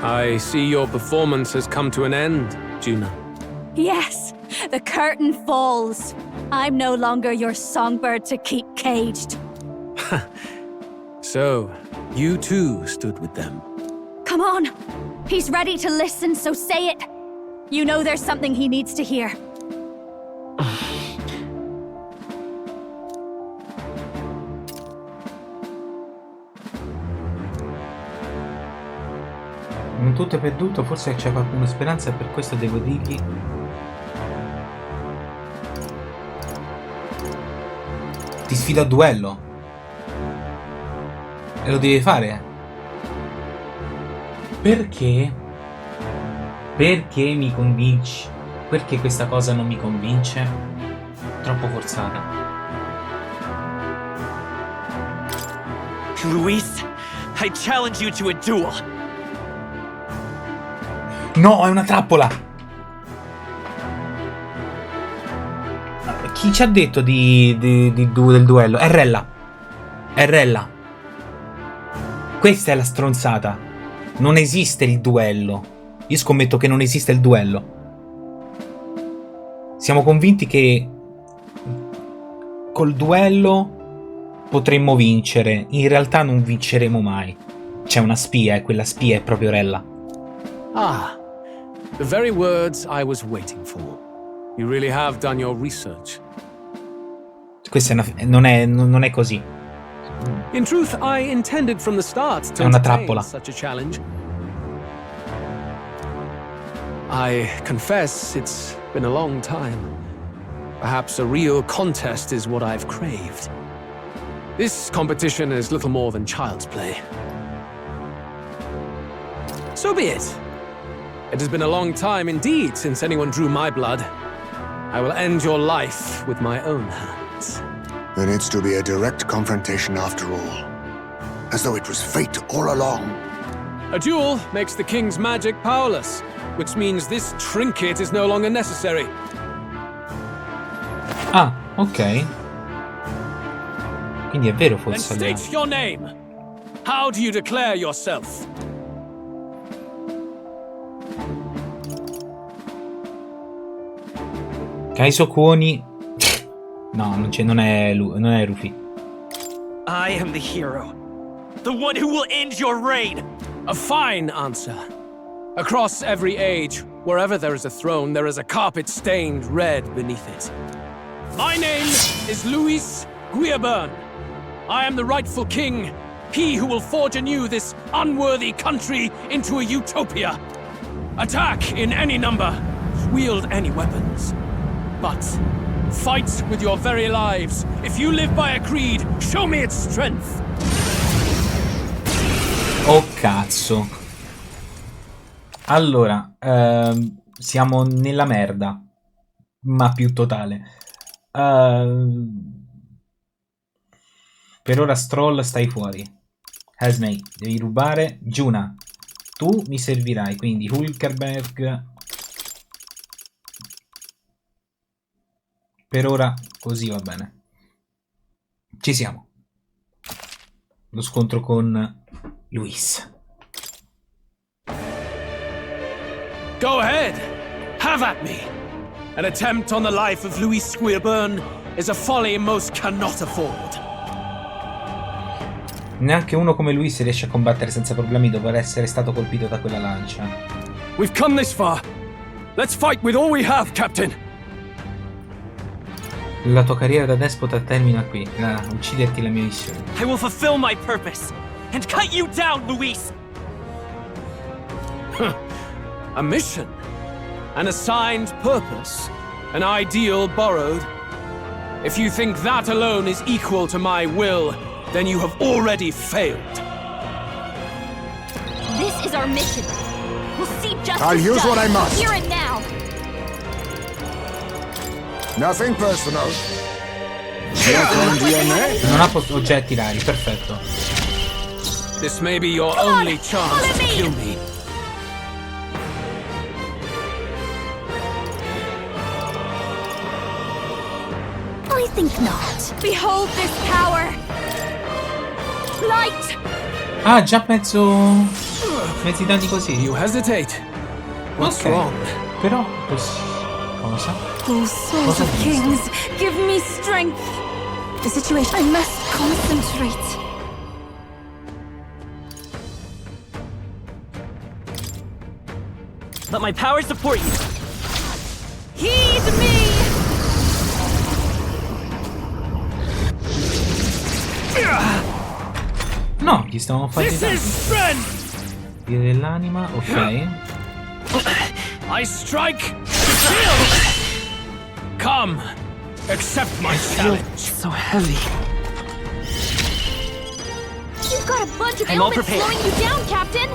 I see your performance has come to an end, Juna. Yes, the curtain falls. I'm no longer your songbird to keep caged. So, you too stood with them. Come on! He's ready to listen, so say it! You know there's something he needs to hear. Non tutto è perduto, forse c'è qualcuno speranza e per questo devo dirgli... Ti sfido a duello. E lo devi fare. Perché? Perché mi convinci? Perché questa cosa non mi convince? Troppo forzata. Luis, I challenge you to a duel. No, è una trappola! Chi ci ha detto del duello? È Rella. È Rella. Questa è la stronzata. Non esiste il duello. Io scommetto che non esiste il duello. Siamo convinti che col duello potremmo vincere. In realtà non vinceremo mai. C'è una spia e quella spia è proprio Rella. Ah, the very words I was waiting for. You really have done your research. Questa non è così. In truth, I intended from the start to È una entertain trappola. such a challenge. I confess it's been a long time. Perhaps a real contest is what I've craved. This competition is little more than child's play. So be it. It has been a long time indeed since anyone drew my blood. I will end your life with my own hands. There needs to be a direct confrontation after all. As though it was fate all along. A duel makes the king's magic powerless, which means this trinket is no longer necessary. Ah, ok. Quindi è vero Then forse. state your name. How do you declare yourself? Kaiso Kuoni. No, non è Rufy. I am the hero. The one who will end your reign. A fine answer. Across every age, wherever there is a throne, there is a carpet stained red beneath it. My name is Luis Guiaburn. I am the rightful king, he who will forge anew this unworthy country into a utopia. Attack in any number, wield any weapons. But fight with your very lives. If you live by a creed, show me its strength. Oh cazzo. Allora, siamo nella merda. Ma più totale. Per ora Stroll stai fuori. Esmei, devi rubare. Juna, tu mi servirai. Quindi Hulkerberg. Per ora così va bene. Ci siamo. Lo scontro con Luis. Go ahead. Have at me. An attempt on the life of Louis Squeerburn is a folly most cannot afford. Neanche uno come lui si riesce a combattere senza problemi dopo essere stato colpito da quella lancia. We've come this far. Let's fight with all we have, Captain. La tua carriera da despota termina qui. Ucciderti è la mia missione. I will fulfill my purpose and cut you down, Luis. A mission. An assigned purpose. An ideal borrowed. If you think that alone is equal to my will, then you have already failed. This is our mission. We'll see justice I'll use done what I must. here and now. Nothing personal. Non ha oggetti rari, perfetto. This may be your only chance to kill me. I think not. Behold this power! Light! Ah, già mezzi danni così. You hesitate. What's wrong? Però così. Cosa? Oh, souls of kings, give me strength. The situation. I must concentrate. Let my power support you. Heed me! No, gli stavamo facendo. This is strength. Via dell'anima, ok. I strike to kill. Come, accept my challenge. So heavy. You've got a bunch of I'm all ailments prepared. slowing you down, Captain.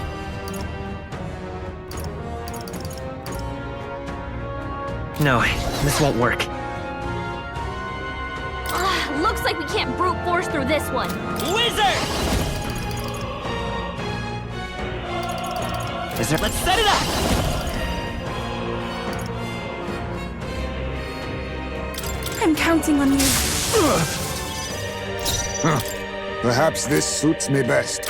No, this won't work. Looks like we can't brute force through this one. Wizard! Is there? Let's set it up. I'm counting on you. Perhaps this suits me best.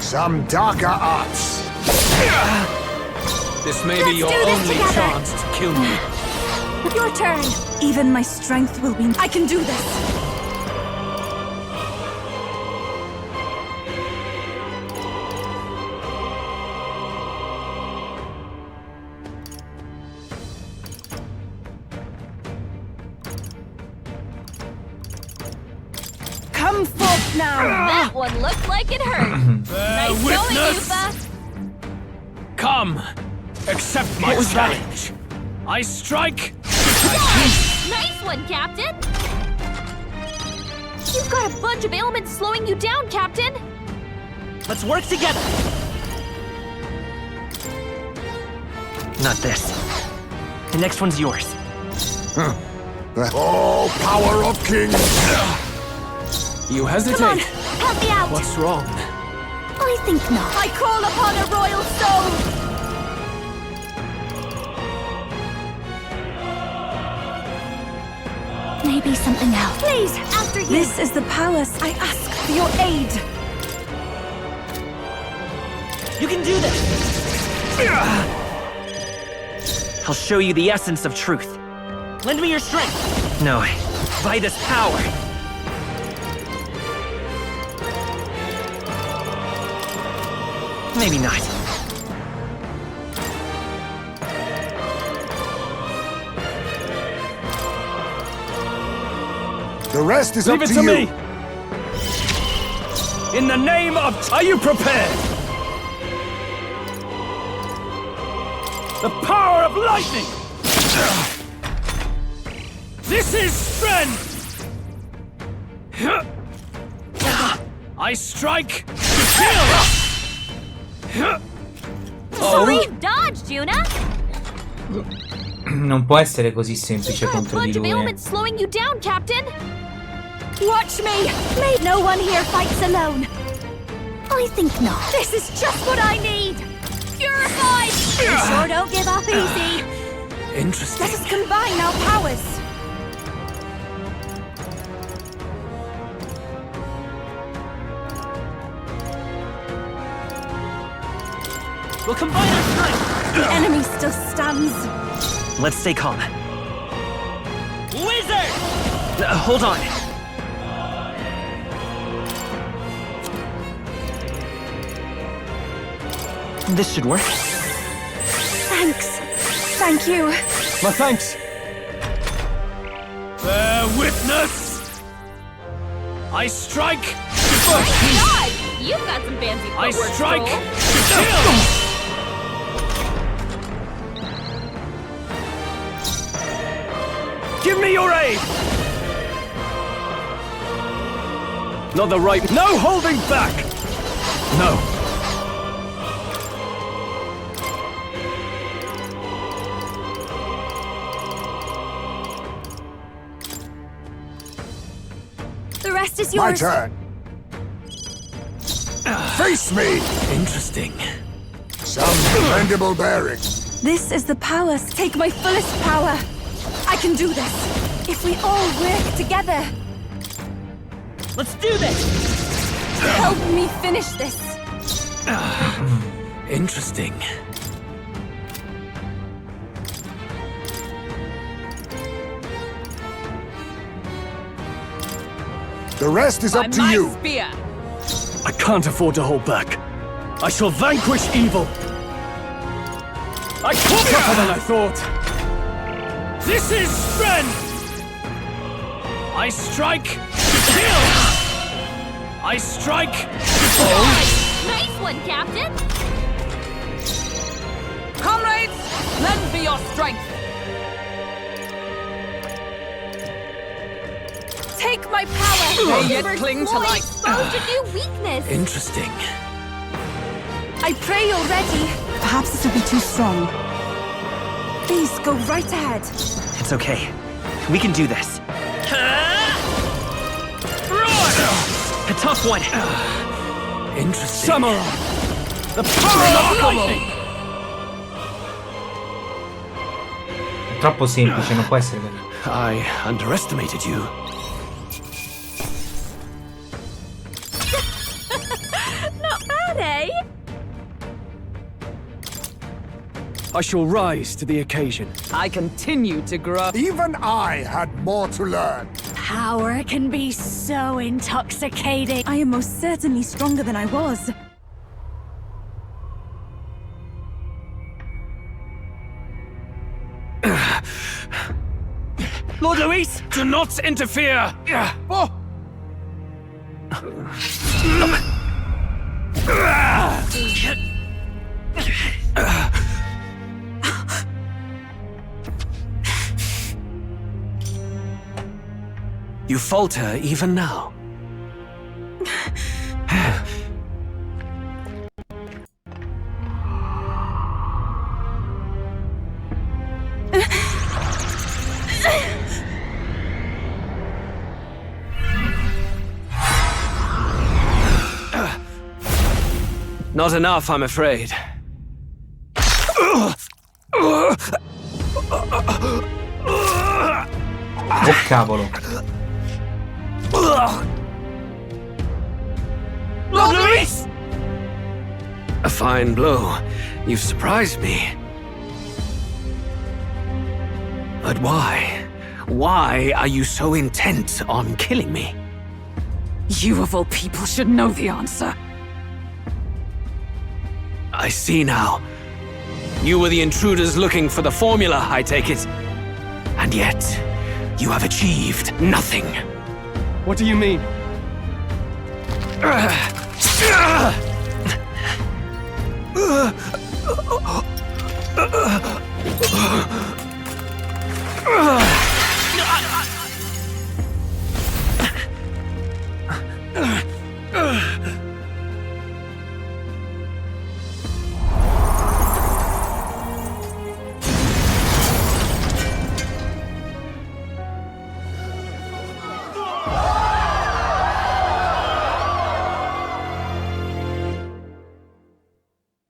Some darker arts. This may be your only chance to kill me. Your turn. Even my strength will be. I can do this. Come forth now. That one looked like it hurt. Nice going, Yufa. Come, accept my challenge. I strike. Nice one, Captain. You've got a bunch of ailments slowing you down, Captain. Let's work together. Not this. The next one's yours. Oh, power of kings! You hesitate. Come on, help me out. What's wrong? I think not. I call upon a royal soul. Maybe something else. Please, after you. This is the palace. I ask for your aid. You can do this. I'll show you the essence of truth. Lend me your strength. No, by this power. Maybe not. The rest is Leave up it to to you. me. In the name of... Are you prepared? The power of lightning! This is strength! I strike to kill! Sweet dodge, Juna. Non può essere così semplice contro di Bunch of lui. ailments slowing you down, Captain. Watch me. No one here fights alone. I think not. This is just what I need. Purified. You sure don't give up easy. Interesting. Let us combine our powers. We'll combine our strength. The enemy still stands. Let's stay calm. Wizard! Hold on. This should work. Thanks. Thank you. My thanks. Bear witness! I strike to My God, you've got some fancy I footwork, strike Soul. to kill! Give me your aid! Not the right... No holding back! No. The rest is My yours. turn. Face me! Interesting. Some commendable bearing. This is the power. Take my fullest power. I can do this. If we all work together. Let's do this! Help me finish this. Interesting. The rest is up to you. Spear. I can't afford to hold back. I shall vanquish evil. I tougher than I thought. This is strength. I strike to kill. I strike to fall. Nice one, Captain! Comrades, lend me your strength. Take my power. May yet cling to life. Exposed a new weakness. Interesting. I pray you're ready. Perhaps this will be too strong. Please go right ahead. It's okay. We can do this. A tough one. Interesting. Samurai! The power of lightning! È troppo semplice, non può essere così. I underestimated you. Not bad, eh? I shall rise to the occasion. I continue to grow. Even I had more to learn. Power can be so intoxicating. I am most certainly stronger than I was. Lord Luis, do not interfere! Oh. You falter even now. Not enough, I'm afraid. Oh cavolo. Lord Luis! A fine blow. You've surprised me. But why? Why are you so intent on killing me? You of all people should know the answer. I see now. You were the intruders looking for the formula, I take it. And yet, you have achieved nothing. What do you mean?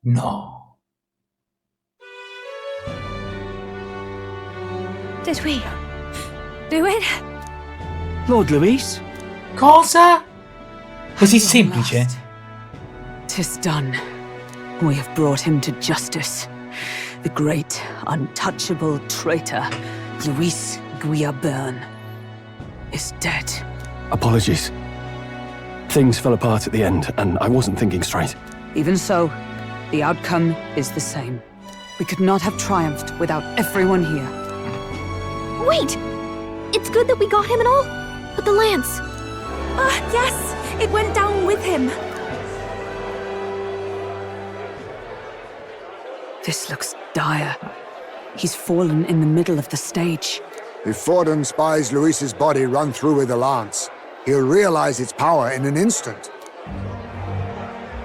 No. Did we do it? Lord Luis? Cosa? Così semplice? 'Tis done. We have brought him to justice. The great, untouchable traitor, Luis Guillaburn, is dead. Apologies. Things fell apart at the end, and I wasn't thinking straight. Even so, the outcome is the same. We could not have triumphed without everyone here. Wait! It's good that we got him and all, but the lance... Ah, yes! It went down with him. This looks dire. He's fallen in the middle of the stage. If Forden spies Luis's body run through with the lance, he'll realize its power in an instant.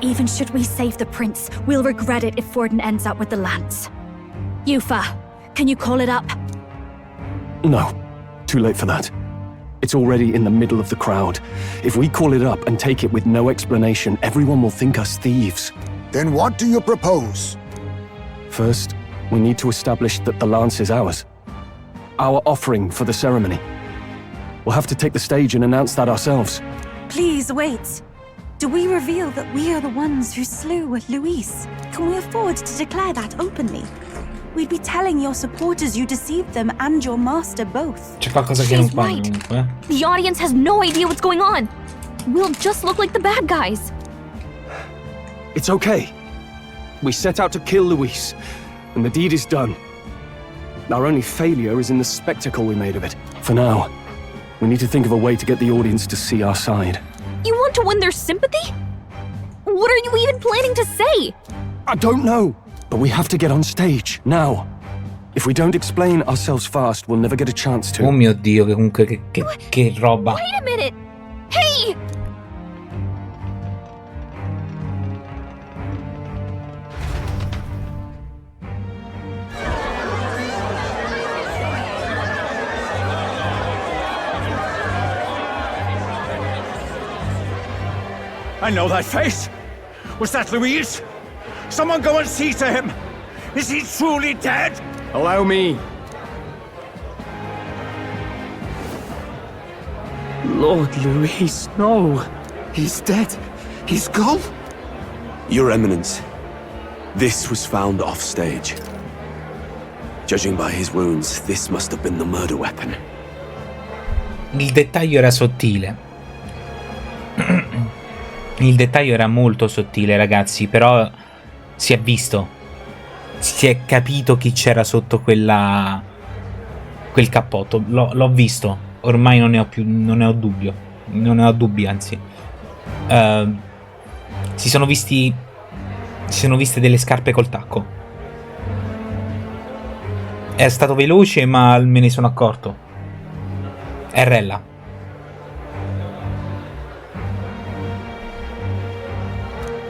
Even should we save the prince, we'll regret it if Forden ends up with the lance. Yufa, can you call it up? No. Too late for that. It's already in the middle of the crowd. If we call it up and take it with no explanation, everyone will think us thieves. Then what do you propose? First, we need to establish that the lance is ours. Our offering for the ceremony. We'll have to take the stage and announce that ourselves. Please wait. Do we reveal that we are the ones who slew Luis? Can we afford to declare that openly? We'd be telling your supporters you deceived them and your master both. C'è qualcosa che non va comunque. The audience has no idea what's going on. We'll just look like the bad guys. It's okay. We set out to kill Luis, and the deed is done. Our only failure is in the spectacle we made of it. For now, we need to think of a way to get the audience to see our side. You want to win their sympathy? What are you even planning to say? I don't know, but we have to get on stage, now. If we don't explain ourselves fast, we'll never get a chance to. Oh mio Dio, che comunque che roba. Wait a minute! Hey! I know that face. Was that Louise? Someone go and see to him. Is he truly dead? Allow me. Lord Luis, no. He's dead. He's gone. Your Eminence, this was found off-stage. Judging by his wounds, this must have been the murder weapon. Il dettaglio era sottile. Il dettaglio era molto sottile, ragazzi, però si è visto. Si è capito chi c'era sotto quel cappotto. L'ho visto. Ormai non ne ho dubbio. Non ne ho dubbi, anzi. Si sono viste delle scarpe col tacco. È stato veloce, ma me ne sono accorto. È Rella.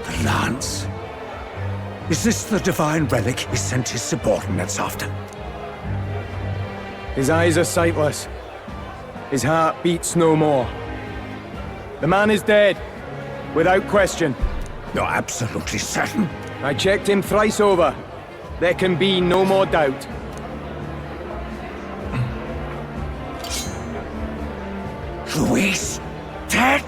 The lance. Is this the divine relic he sent his subordinates after? His eyes are sightless. His heart beats no more. The man is dead, without question. You're absolutely certain? I checked him thrice over. There can be no more doubt. Luis, dead?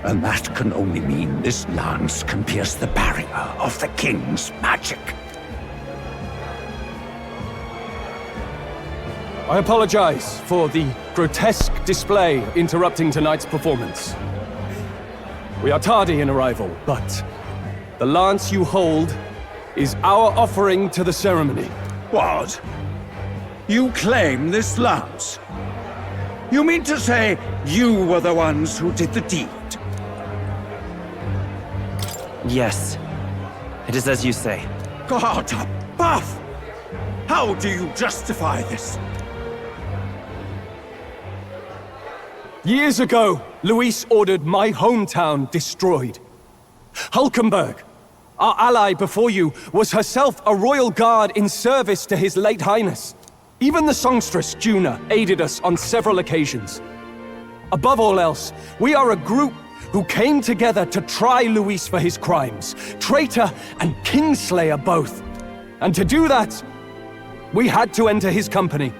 And that can only mean this lance can pierce the barrier of the king's magic. I apologize for the grotesque display interrupting tonight's performance. We are tardy in arrival, but the lance you hold is our offering to the ceremony. What? You claim this lance? You mean to say you were the ones who did the deed? Yes. It is as you say. God above! How do you justify this? Years ago, Luis ordered my hometown destroyed. Hulkenberg, our ally before you, was herself a royal guard in service to his late highness. Even the songstress, Juna, aided us on several occasions. Above all else, we are a group who came together to try Luis for his crimes, traitor and kingslayer both. And to do that, we had to enter his company.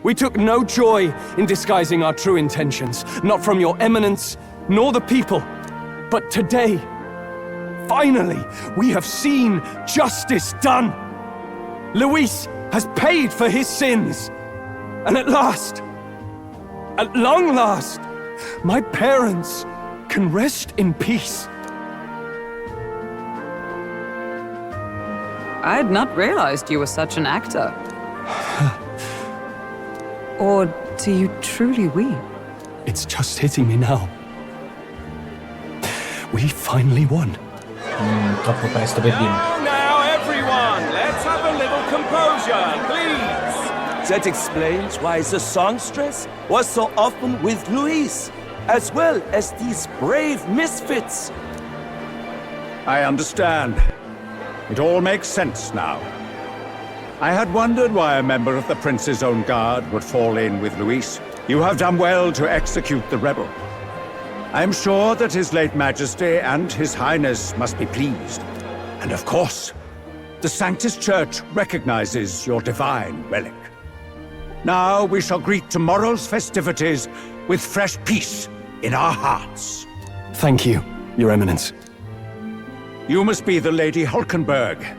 We took no joy in disguising our true intentions, not from your eminence, nor the people. But today, finally, we have seen justice done. Luis has paid for his sins. And at last, at long last, my parents can rest in peace. I had not realized you were such an actor. Or do you truly weep? It's just hitting me now. We finally won. Troppo presto per dire. Now, everyone, let's have a little composure, please. That explains why the songstress was so often with Luis, as well as these brave misfits. I understand. It all makes sense now. I had wondered why a member of the Prince's own guard would fall in with Luis. You have done well to execute the rebel. I am sure that His late Majesty and His Highness must be pleased. And of course, the Sanctus Church recognizes your divine relic. Now we shall greet tomorrow's festivities with fresh peace in our hearts. Thank you, Your Eminence. You must be the Lady Hulkenberg.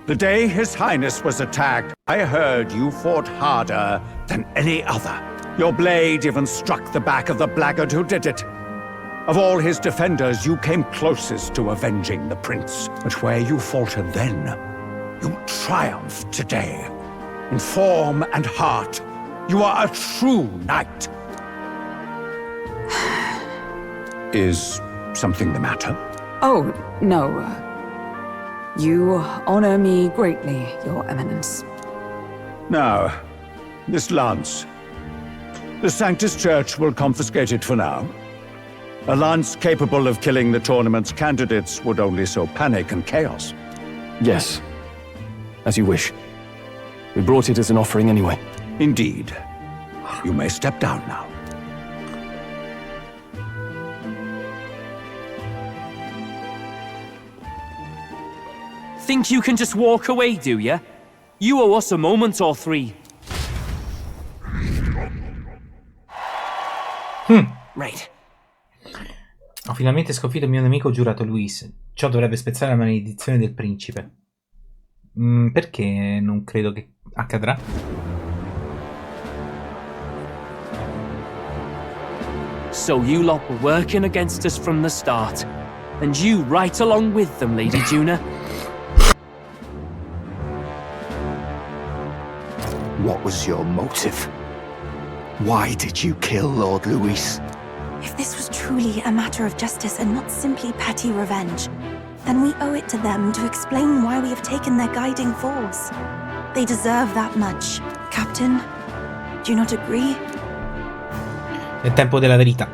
The day His Highness was attacked, I heard you fought harder than any other. Your blade even struck the back of the blackguard who did it. Of all his defenders, you came closest to avenging the prince. But where you faltered then, you triumphed today. In form and heart, you are a true knight. Is something the matter? Oh, no. You honor me greatly, Your Eminence. Now, this lance. The Sanctus Church will confiscate it for now. A lance capable of killing the tournament's candidates would only sow panic and chaos. Yes. As you wish. We brought it as an offering anyway. Indeed. You may step down now. Think you can just walk away, do ya? You owe us a moment or three. Right. Ho finalmente sconfitto il mio nemico giurato Luis. Ciò dovrebbe spezzare la maledizione del principe. Perché non credo che accadrà? So you lot were working against us from the start. And you right along with them, Lady Juna. What was your motive? Why did you kill Lord Luis? If this was truly a matter of justice and not simply petty revenge, then we owe it to them to explain why we have taken their guiding force. They deserve that much. Captain, do you not agree? È tempo della verità.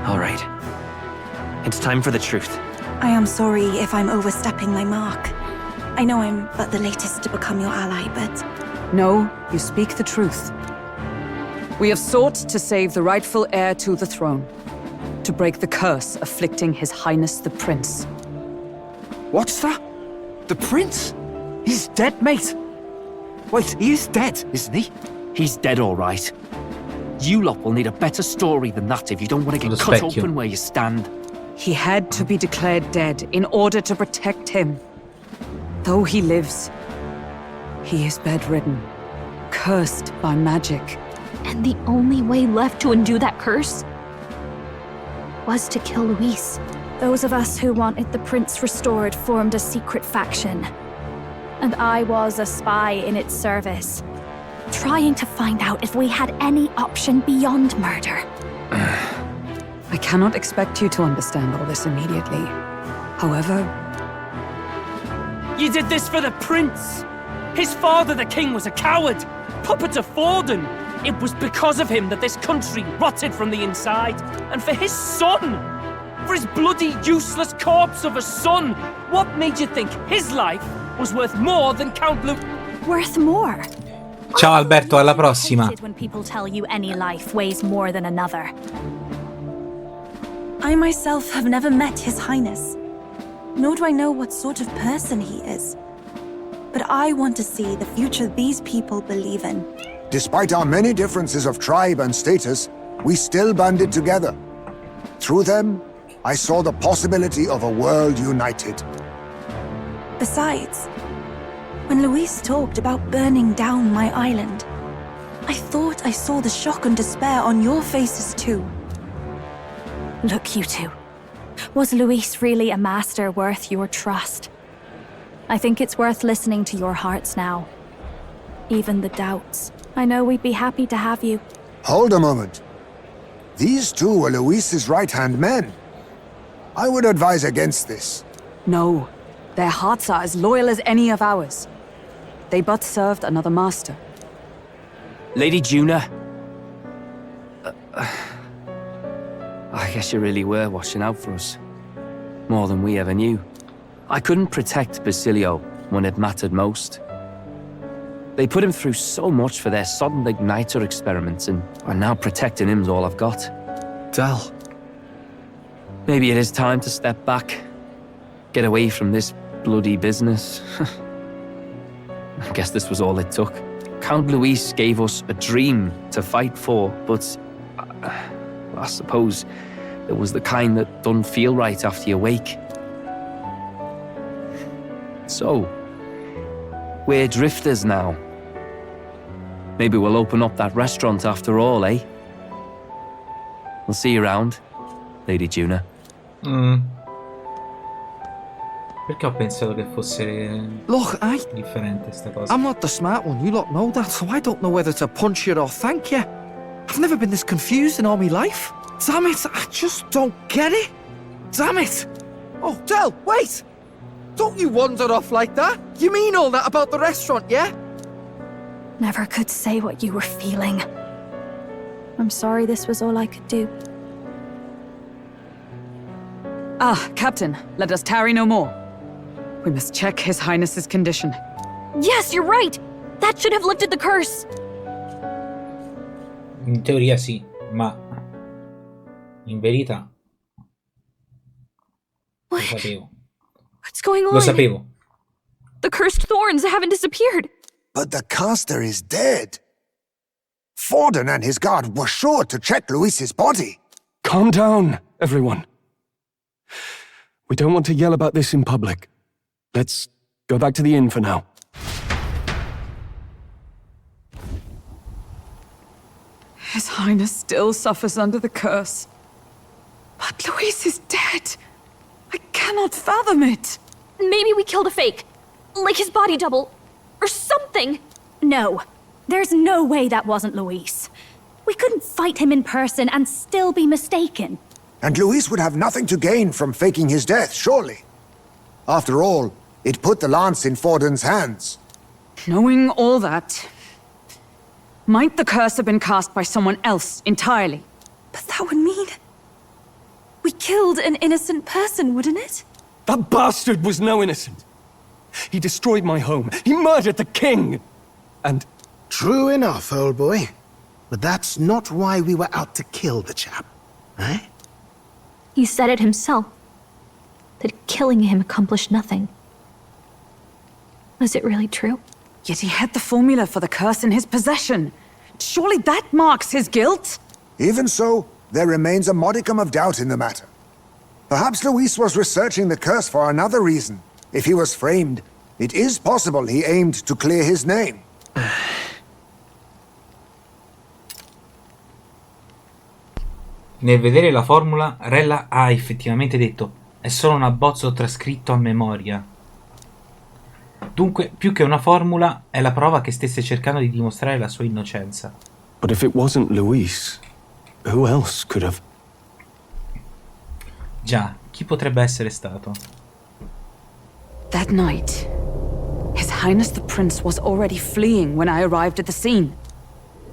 All right. It's time for the truth. I am sorry if I'm overstepping my mark. I know I'm but the latest to become your ally, but... No, you speak the truth. We have sought to save the rightful heir to the throne, to break the curse afflicting His Highness the Prince. What's that? The prince? He's dead, mate. Wait, he is dead, isn't he? He's dead, all right. You lot will need a better story than that if you don't want to get cut open where you stand. He had to be declared dead in order to protect him. Though he lives, he is bedridden, cursed by magic. And the only way left to undo that curse was to kill Luis. Those of us who wanted the prince restored formed a secret faction. And I was a spy in its service, trying to find out if we had any option beyond murder. I cannot expect you to understand all this immediately. However... You did this for the prince! His father, the king, was a coward! Puppet of Forden! It was because of him that this country rotted from the inside. And for his son! For his bloody, useless corpse of a son! What made you think his life was worth more than Count Luke? Worth more? Ciao Alberto, alla prossima. When people tell you any life weighs more than another. I myself have never met His Highness, nor do I know what sort of person he is. But I want to see the future these people believe in. Despite our many differences of tribe and status, we still banded together. Through them, I saw the possibility of a world united. Besides, when Luis talked about burning down my island, I thought I saw the shock and despair on your faces too. Look, you two. Was Luis really a master worth your trust? I think it's worth listening to your hearts now. Even the doubts. I know we'd be happy to have you. Hold a moment. These two were Luis's right-hand men. I would advise against this. No. Their hearts are as loyal as any of ours. They but served another master. Lady Juna. I guess you really were watching out for us. More than we ever knew. I couldn't protect Basilio when it mattered most. They put him through so much for their sodden igniter experiments and are now protecting him's all I've got. Dell. Maybe it is time to step back. Get away from this bloody business. I guess this was all it took. Count Luis gave us a dream to fight for, but I suppose it was the kind that don't feel right after you wake. So, we're drifters now. Maybe we'll open up that restaurant after all, eh? We'll see you around, Lady Juna. Perché ho pensato che fosse Look, differente sta cosa? I'm not the smart one, you lot know that, so I don't know whether to punch you or thank you. I've never been this confused in all my life. Damn it, I just don't get it. Damn it. Oh, Del, wait! Don't you wander off like that? You mean all that about the restaurant, yeah? Never could say what you were feeling. I'm sorry this was all I could do. Ah, Captain, let us tarry no more. We must check His Highness's condition. Yes, you're right! That should have lifted the curse! In teoria sì, ma in verità lo sapevo. What's going on? Lo sapevo. The cursed thorns haven't disappeared. But the caster is dead. Forden and his guard were sure to check Luis's body. Calm down, everyone. We don't want to yell about this in public. Let's go back to the inn for now. His Highness still suffers under the curse. But Luis is dead. I cannot fathom it. Maybe we killed a fake. Like his body double. Or something. No. There's no way that wasn't Luis. We couldn't fight him in person and still be mistaken. And Luis would have nothing to gain from faking his death, surely. After all, it put the lance in Forden's hands. Knowing all that, might the curse have been cast by someone else entirely? But that would mean... we killed an innocent person, wouldn't it? That bastard was no innocent. He destroyed my home. He murdered the king. And... True enough, old boy. But that's not why we were out to kill the chap, eh? He said it himself. That killing him accomplished nothing. Was it really true? Yet he had the formula for the curse in his possession. Surely that marks his guilt? Even so, there remains a modicum of doubt in the matter. Perhaps Luis was researching the curse for another reason. If he was framed, it is possible he aimed to clear his name. Nel vedere la formula, Rella ha effettivamente detto: è solo un abbozzo trascritto a memoria. Dunque, più che una formula, è la prova che stesse cercando di dimostrare la sua innocenza. But if it wasn't Luis, who else could have... Già, chi potrebbe essere stato? That night, His Highness the Prince was already fleeing when I arrived at the scene.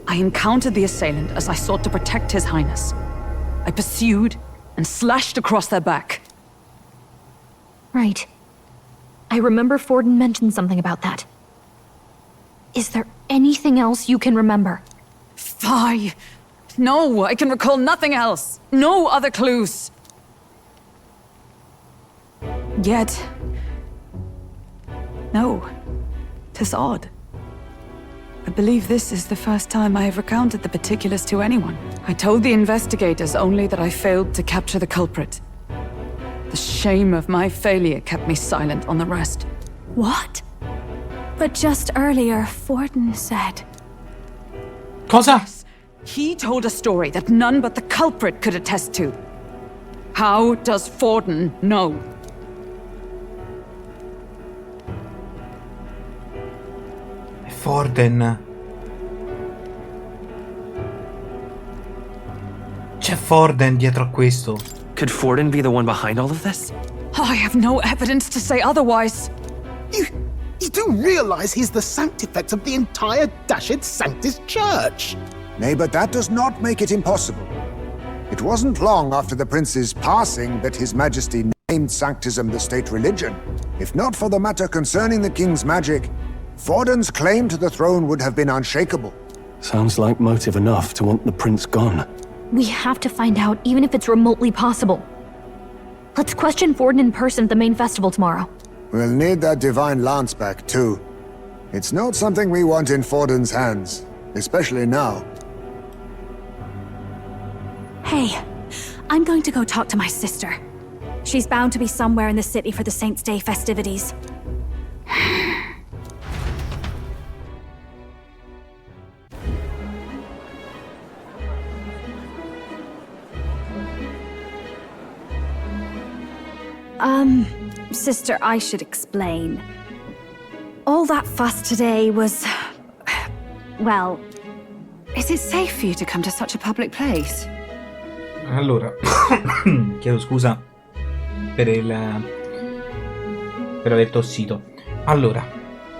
I encountered the assailant as I sought to protect His Highness. I pursued and slashed across their back. Right. I remember Forden mentioned something about that. Is there anything else you can remember? Fie! No, I can recall nothing else. No other clues. Yet... no. 'Tis odd. I believe this is the first time I have recounted the particulars to anyone. I told the investigators only that I failed to capture the culprit. The shame of my failure kept me silent on the rest. What? But just earlier, Forden said... Cosa? He told a story that none but the culprit could attest to. How does Forden know? Forden. C'è Forden dietro a questo. Could Forden be the one behind all of this? I have no evidence to say otherwise. You do realize he's the sanctifex of the entire Dashed Sanctus Church? Nay, but that does not make it impossible. It wasn't long after the prince's passing that His Majesty named Sanctism the state religion. If not for the matter concerning the king's magic, Forden's claim to the throne would have been unshakable. Sounds like motive enough to want the prince gone. We have to find out, even if it's remotely possible. Let's question Forden in person at the main festival tomorrow. We'll need that divine lance back, too. It's not something we want in Forden's hands, especially now. Hey, I'm going to go talk to my sister. She's bound to be somewhere in the city for the Saints' Day festivities. Sister, I should explain. All that fuss today was... well... Is it safe for you to come to such a public place? Allora, chiedo scusa per aver tossito. Allora,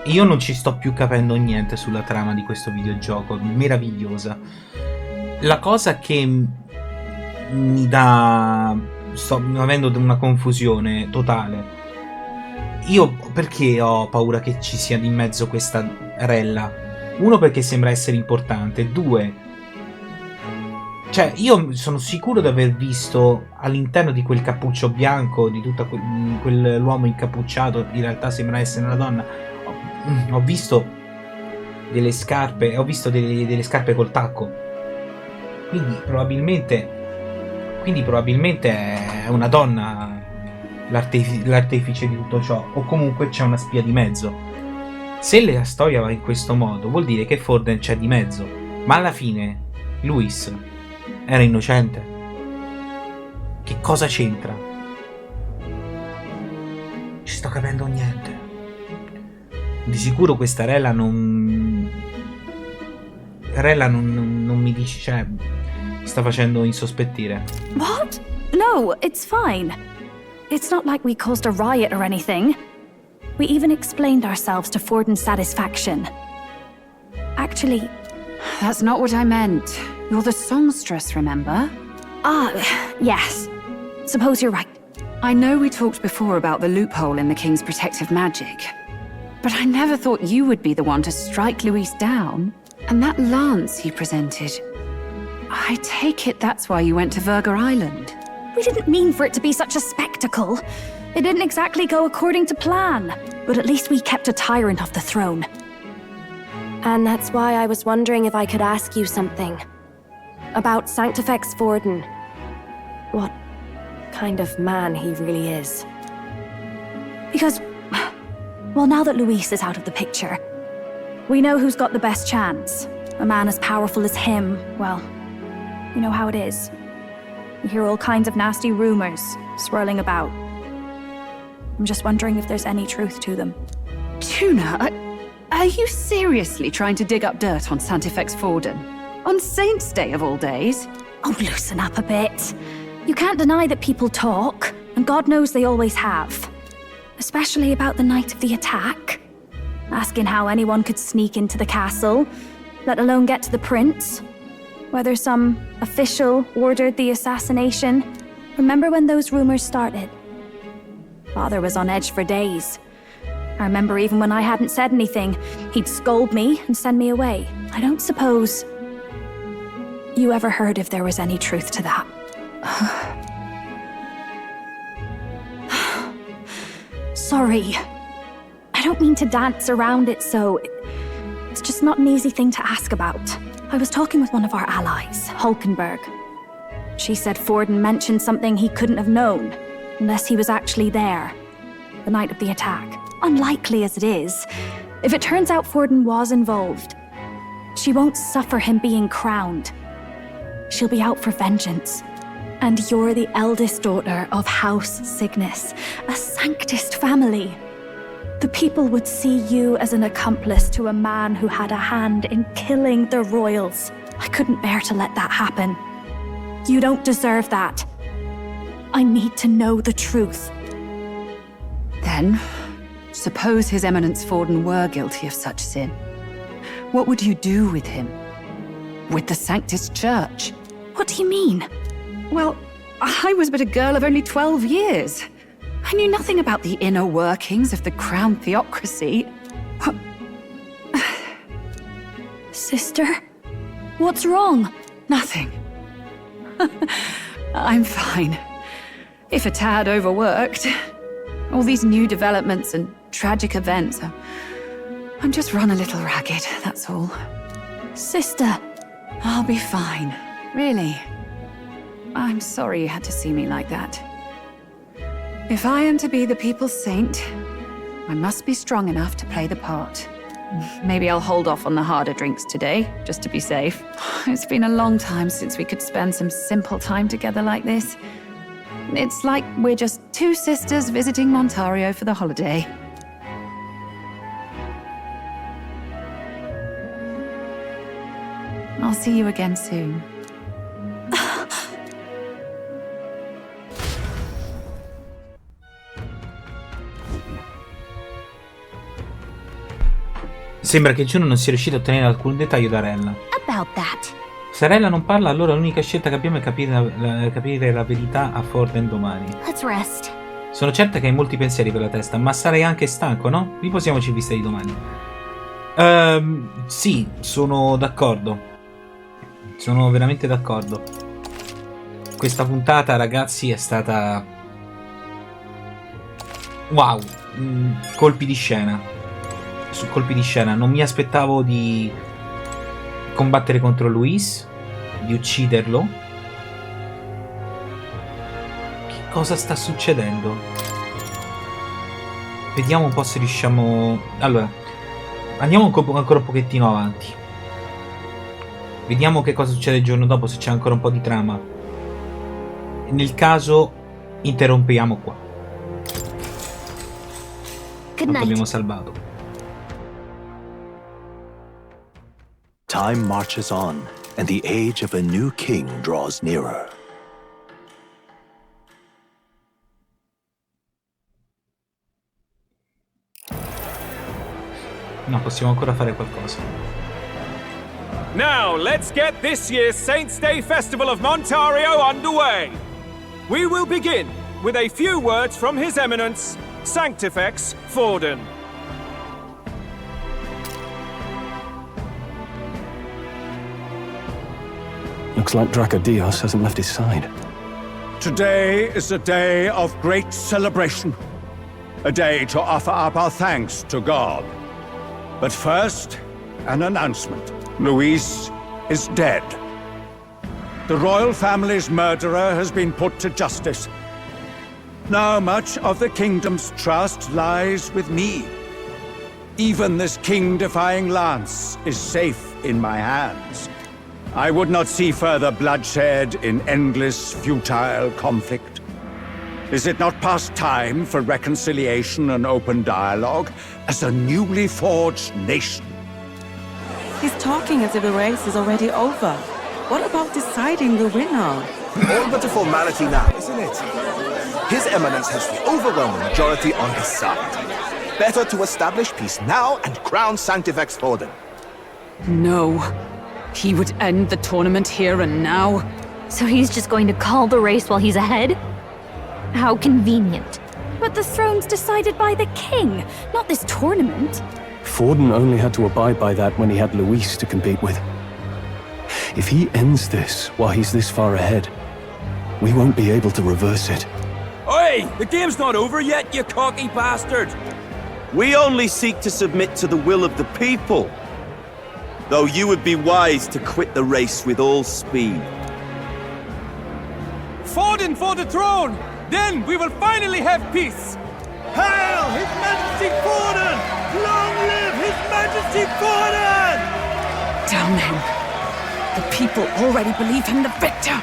io non ci sto più capendo niente sulla trama di questo videogioco, meravigliosa. La cosa che mi dà... sto avendo una confusione totale. Io perché ho paura che ci sia di mezzo questa rella? Uno, perché sembra essere importante. Due, cioè io sono sicuro di aver visto all'interno di quel cappuccio bianco, di tutto quell'uomo incappucciato, in realtà sembra essere una donna. Ho visto delle scarpe, delle scarpe col tacco. Quindi probabilmente è una donna l'artefice di tutto ciò, o comunque c'è una spia di mezzo. Se la storia va in questo modo, vuol dire che Forden c'è di mezzo, ma alla fine Louis era innocente. Che cosa c'entra? Ci sto capendo niente. Di sicuro questa Rella non mi dice, cioè, mi sta facendo insospettire. What? No, it's fine. It's not like we caused a riot or anything. We even explained ourselves to Forden's satisfaction. Actually... That's not what I meant. You're the songstress, remember? Yes. Suppose you're right. I know we talked before about the loophole in the King's protective magic, but I never thought you would be the one to strike Louis down. And that lance he presented... I take it that's why you went to Verga Island. We didn't mean for it to be such a spectacle. It didn't exactly go according to plan. But at least we kept a tyrant off the throne. And that's why I was wondering if I could ask you something. About Sanctifex Forden. What kind of man he really is. Because, well, now that Luis is out of the picture, we know who's got the best chance. A man as powerful as him, well, you know how it is. You hear all kinds of nasty rumors swirling about. I'm just wondering if there's any truth to them. Tuna, are you seriously trying to dig up dirt on Sanctifex Forden? On Saints' Day of all days? Oh, loosen up a bit. You can't deny that people talk, and God knows they always have. Especially about the night of the attack. Asking how anyone could sneak into the castle, let alone get to the prince. Whether some official ordered the assassination. Remember when those rumors started? Father was on edge for days. I remember even when I hadn't said anything, he'd scold me and send me away. I don't suppose you ever heard if there was any truth to that. Sorry. I don't mean to dance around it so... It's just not an easy thing to ask about. I was talking with one of our allies, Hulkenberg. She said Forden mentioned something he couldn't have known, unless he was actually there, the night of the attack. Unlikely as it is, if it turns out Forden was involved, she won't suffer him being crowned. She'll be out for vengeance. And you're the eldest daughter of House Cygnus, a Sanctist family. The people would see you as an accomplice to a man who had a hand in killing the royals. I couldn't bear to let that happen. You don't deserve that. I need to know the truth. Then, suppose His Eminence Forden were guilty of such sin. What would you do with him? With the Sanctist Church? What do you mean? Well, I was but a girl of only 12 years. I knew nothing about the inner workings of the crown theocracy. Sister? What's wrong? Nothing. I'm fine. If a tad overworked. All these new developments and tragic events. I'm just run a little ragged, that's all. Sister! I'll be fine. Really. I'm sorry you had to see me like that. If I am to be the people's saint, I must be strong enough to play the part. Maybe I'll hold off on the harder drinks today, just to be safe. It's been a long time since we could spend some simple time together like this. It's like we're just two sisters visiting Montario for the holiday. I'll see you again soon. Sembra che Juno non sia riuscito a ottenere alcun dettaglio da Rella. About that. Se Rella non parla, allora l'unica scelta che abbiamo è capire la verità a Forden domani. Let's rest. Sono certa che hai molti pensieri per la testa, ma sarai anche stanco, no? Riposiamoci in vista di domani. Sì, sono d'accordo. Sono veramente d'accordo. Questa puntata, ragazzi, è stata... wow. Colpi di scena. Su colpi di scena. Non mi aspettavo di combattere contro Luis, di ucciderlo. Che cosa sta succedendo? Vediamo un po' se riusciamo... Allora, andiamo ancora un pochettino avanti. Vediamo che cosa succede il giorno dopo, se c'è ancora un po' di trama. Nel caso, interrompiamo qua. Quanto abbiamo salvato. Time marches on, and the age of a new king draws nearer. No, possiamo ancora fare qualcosa. Now, let's get this year's Saints' Day Festival of Montario underway. We will begin with a few words from His Eminence, Sanctifex Forden. Looks like Dracodios hasn't left his side. Today is a day of great celebration. A day to offer up our thanks to God. But first, an announcement. Luis is dead. The royal family's murderer has been put to justice. Now much of the kingdom's trust lies with me. Even this king-defying lance is safe in my hands. I would not see further bloodshed in endless, futile conflict. Is it not past time for reconciliation and open dialogue as a newly forged nation? He's talking as if the race is already over. What about deciding the winner? All but a formality now, isn't it? His Eminence has the overwhelming majority on his side. Better to establish peace now and crown Sanctifex Forden. No. He would end the tournament here and now. So he's just going to call the race while he's ahead? How convenient. But the throne's decided by the king, not this tournament. Forden only had to abide by that when he had Luis to compete with. If he ends this while he's this far ahead, we won't be able to reverse it. Oi! The game's not over yet, you cocky bastard! We only seek to submit to the will of the people. Though you would be wise to quit the race with all speed. Forden for the throne! Then we will finally have peace! Hail His Majesty Forden! Long live His Majesty Forden! Damn him. The people already believe him the victor.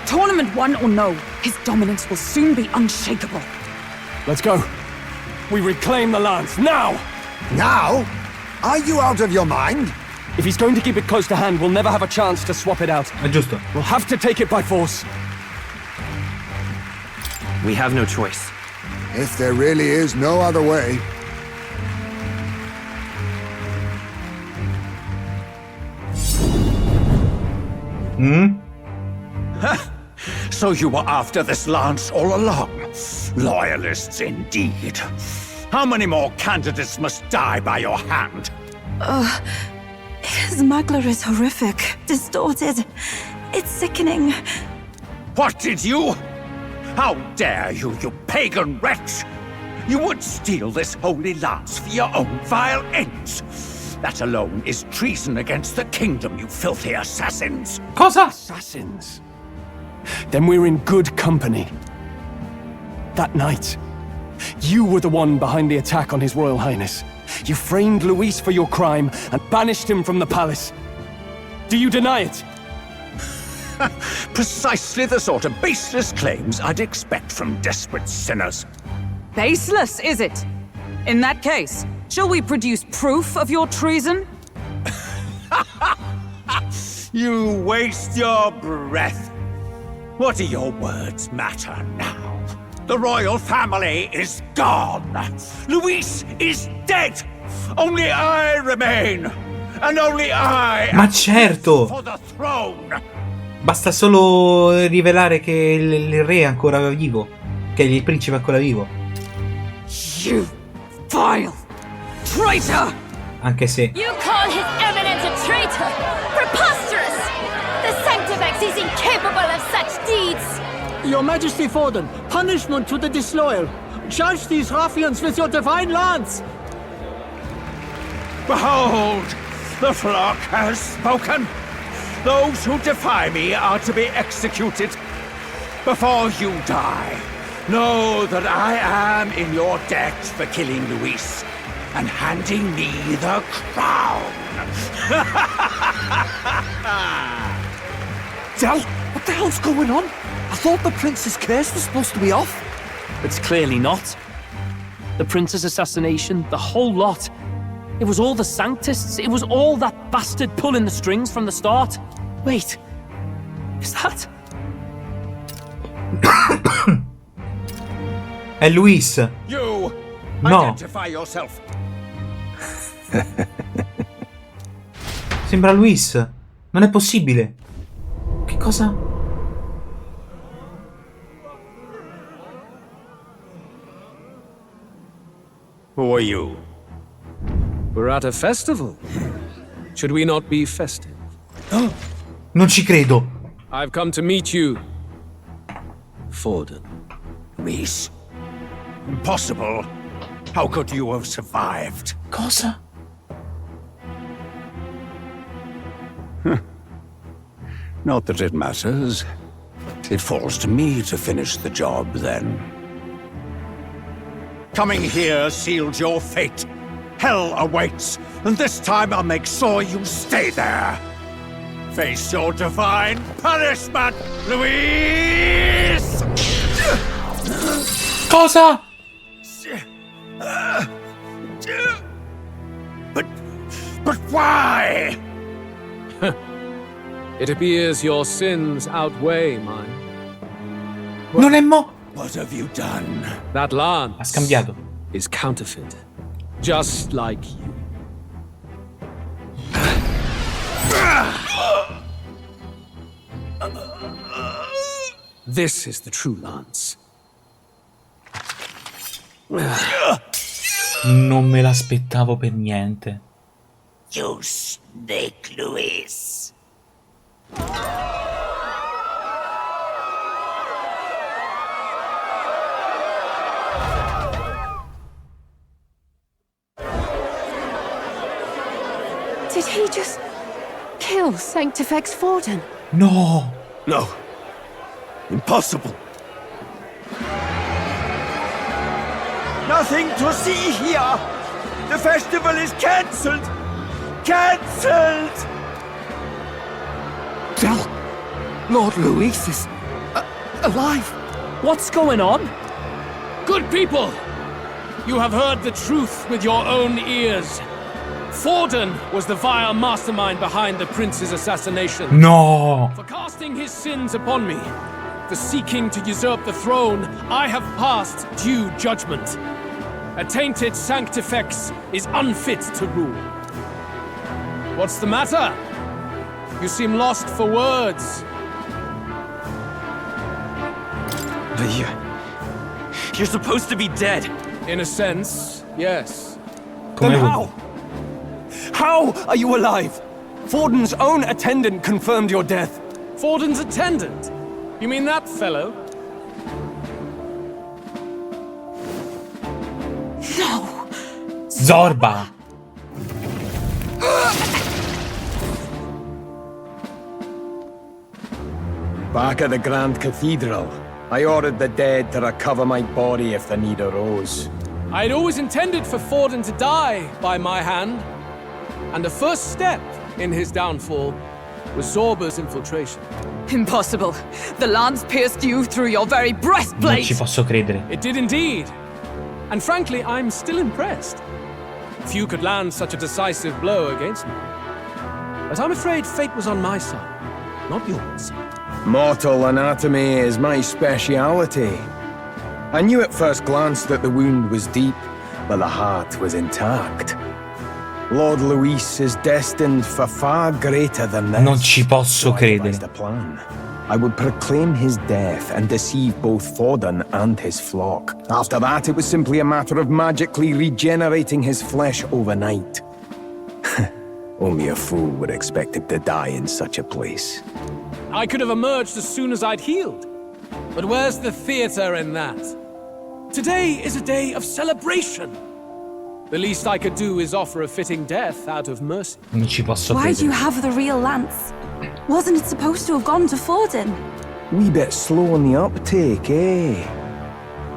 Tournament won or no, his dominance will soon be unshakable. Let's go. We reclaim the lance, now! Now? Are you out of your mind? If he's going to keep it close to hand, we'll never have a chance to swap it out. Giusto. We'll have to take it by force. We have no choice. If there really is no other way. So you were after this lance all along? Loyalists indeed. How many more candidates must die by your hand? Smuggler is horrific, distorted. It's sickening. What did you? How dare you, you pagan wretch! You would steal this holy lance for your own vile ends. That alone is treason against the kingdom, you filthy assassins. Cosa? Assassins. Then we're in good company. That night, you were the one behind the attack on His Royal Highness. You framed Luis for your crime and banished him from the palace. Do you deny it? Precisely the sort of baseless claims I'd expect from desperate sinners. Baseless, is it? In that case, shall we produce proof of your treason? You waste your breath. What do your words matter now? The royal family is gone. Luis is dead. Only I remain. And only I Ma certo! for the throne. Basta solo rivelare che il re è ancora vivo. Che il principe è ancora vivo. You vile traitor! Anche se... You call His Eminence a traitor? Preposterous! The Sanctifex is incapable of such deeds! Your Majesty Forden, punishment to the disloyal. Judge these ruffians with your divine lance! Behold, the flock has spoken. Those who defy me are to be executed. Before you die, know that I am in your debt for killing Luis and handing me the crown. Del, what the hell's going on? I thought the prince's curse was supposed to be off. It's clearly not. The prince's assassination, the whole lot. It was all the Sanctists. It was all that bastard pulling the strings from the start. Wait, is that... È Luis. You No. identify yourself. Sembra Luis. Non è possibile. Che cosa? Who are you? We're at a festival. Should we not be festive? Non ci credo. I've come to meet you, Forden. Luis. Impossible. How could you have survived? Cosa? Not that it matters. It falls to me to finish the job, then. Coming here sealed your fate. Hell awaits, and this time I'll make sure you stay there. Face your divine punishment, Luis! Cosa? But why? It appears your sins outweigh mine. Non è mo... What have you done? That lance Ha scambiato. is counterfeit, just like you. This is the true lance. Non me l'aspettavo per niente. You snake, Luis. Did he just kill Sanctifex Forden? No. No. Impossible. Nothing to see here. The festival is cancelled. Cancelled. Del, Lord Luis is alive. What's going on? Good people, you have heard the truth with your own ears. Forden was the vile mastermind behind the prince's assassination. No. For casting his sins upon me, for seeking to usurp the throne, I have passed due judgment. A tainted Sanctifex is unfit to rule. What's the matter? You seem lost for words. You're supposed to be dead. In a sense, yes. Then how? How are you alive? Forden's own attendant confirmed your death. Forden's attendant? You mean that fellow? No! Zorba! Back at the Grand Cathedral, I ordered the dead to recover my body if the need arose. I'd always intended for Forden to die by my hand. And the first step in his downfall was Zorba's infiltration. Impossible. The lance pierced you through your very Non breastplate. ci posso credere. It did indeed. And frankly, I'm still impressed. Few could land such a decisive blow against me. But I'm afraid fate was on my side, not yours. Mortal anatomy is my speciality. I knew at first glance that the wound was deep, but the heart was intact. Lord Luis is destined for far greater than this. Non ci posso credere. The plan. I would proclaim his death and deceive both Forden and his flock. After that, it was simply a matter of magically regenerating his flesh overnight. Only a fool would expect him to die in such a place. I could have emerged as soon as I'd healed. But where's the theater in that? Today is a day of celebration. The least I could do is offer a fitting death out of mercy. Non ci posso Why do credere. you have the real lance? Wasn't it supposed to have gone to Forden? Wee bit slow on the uptake, eh?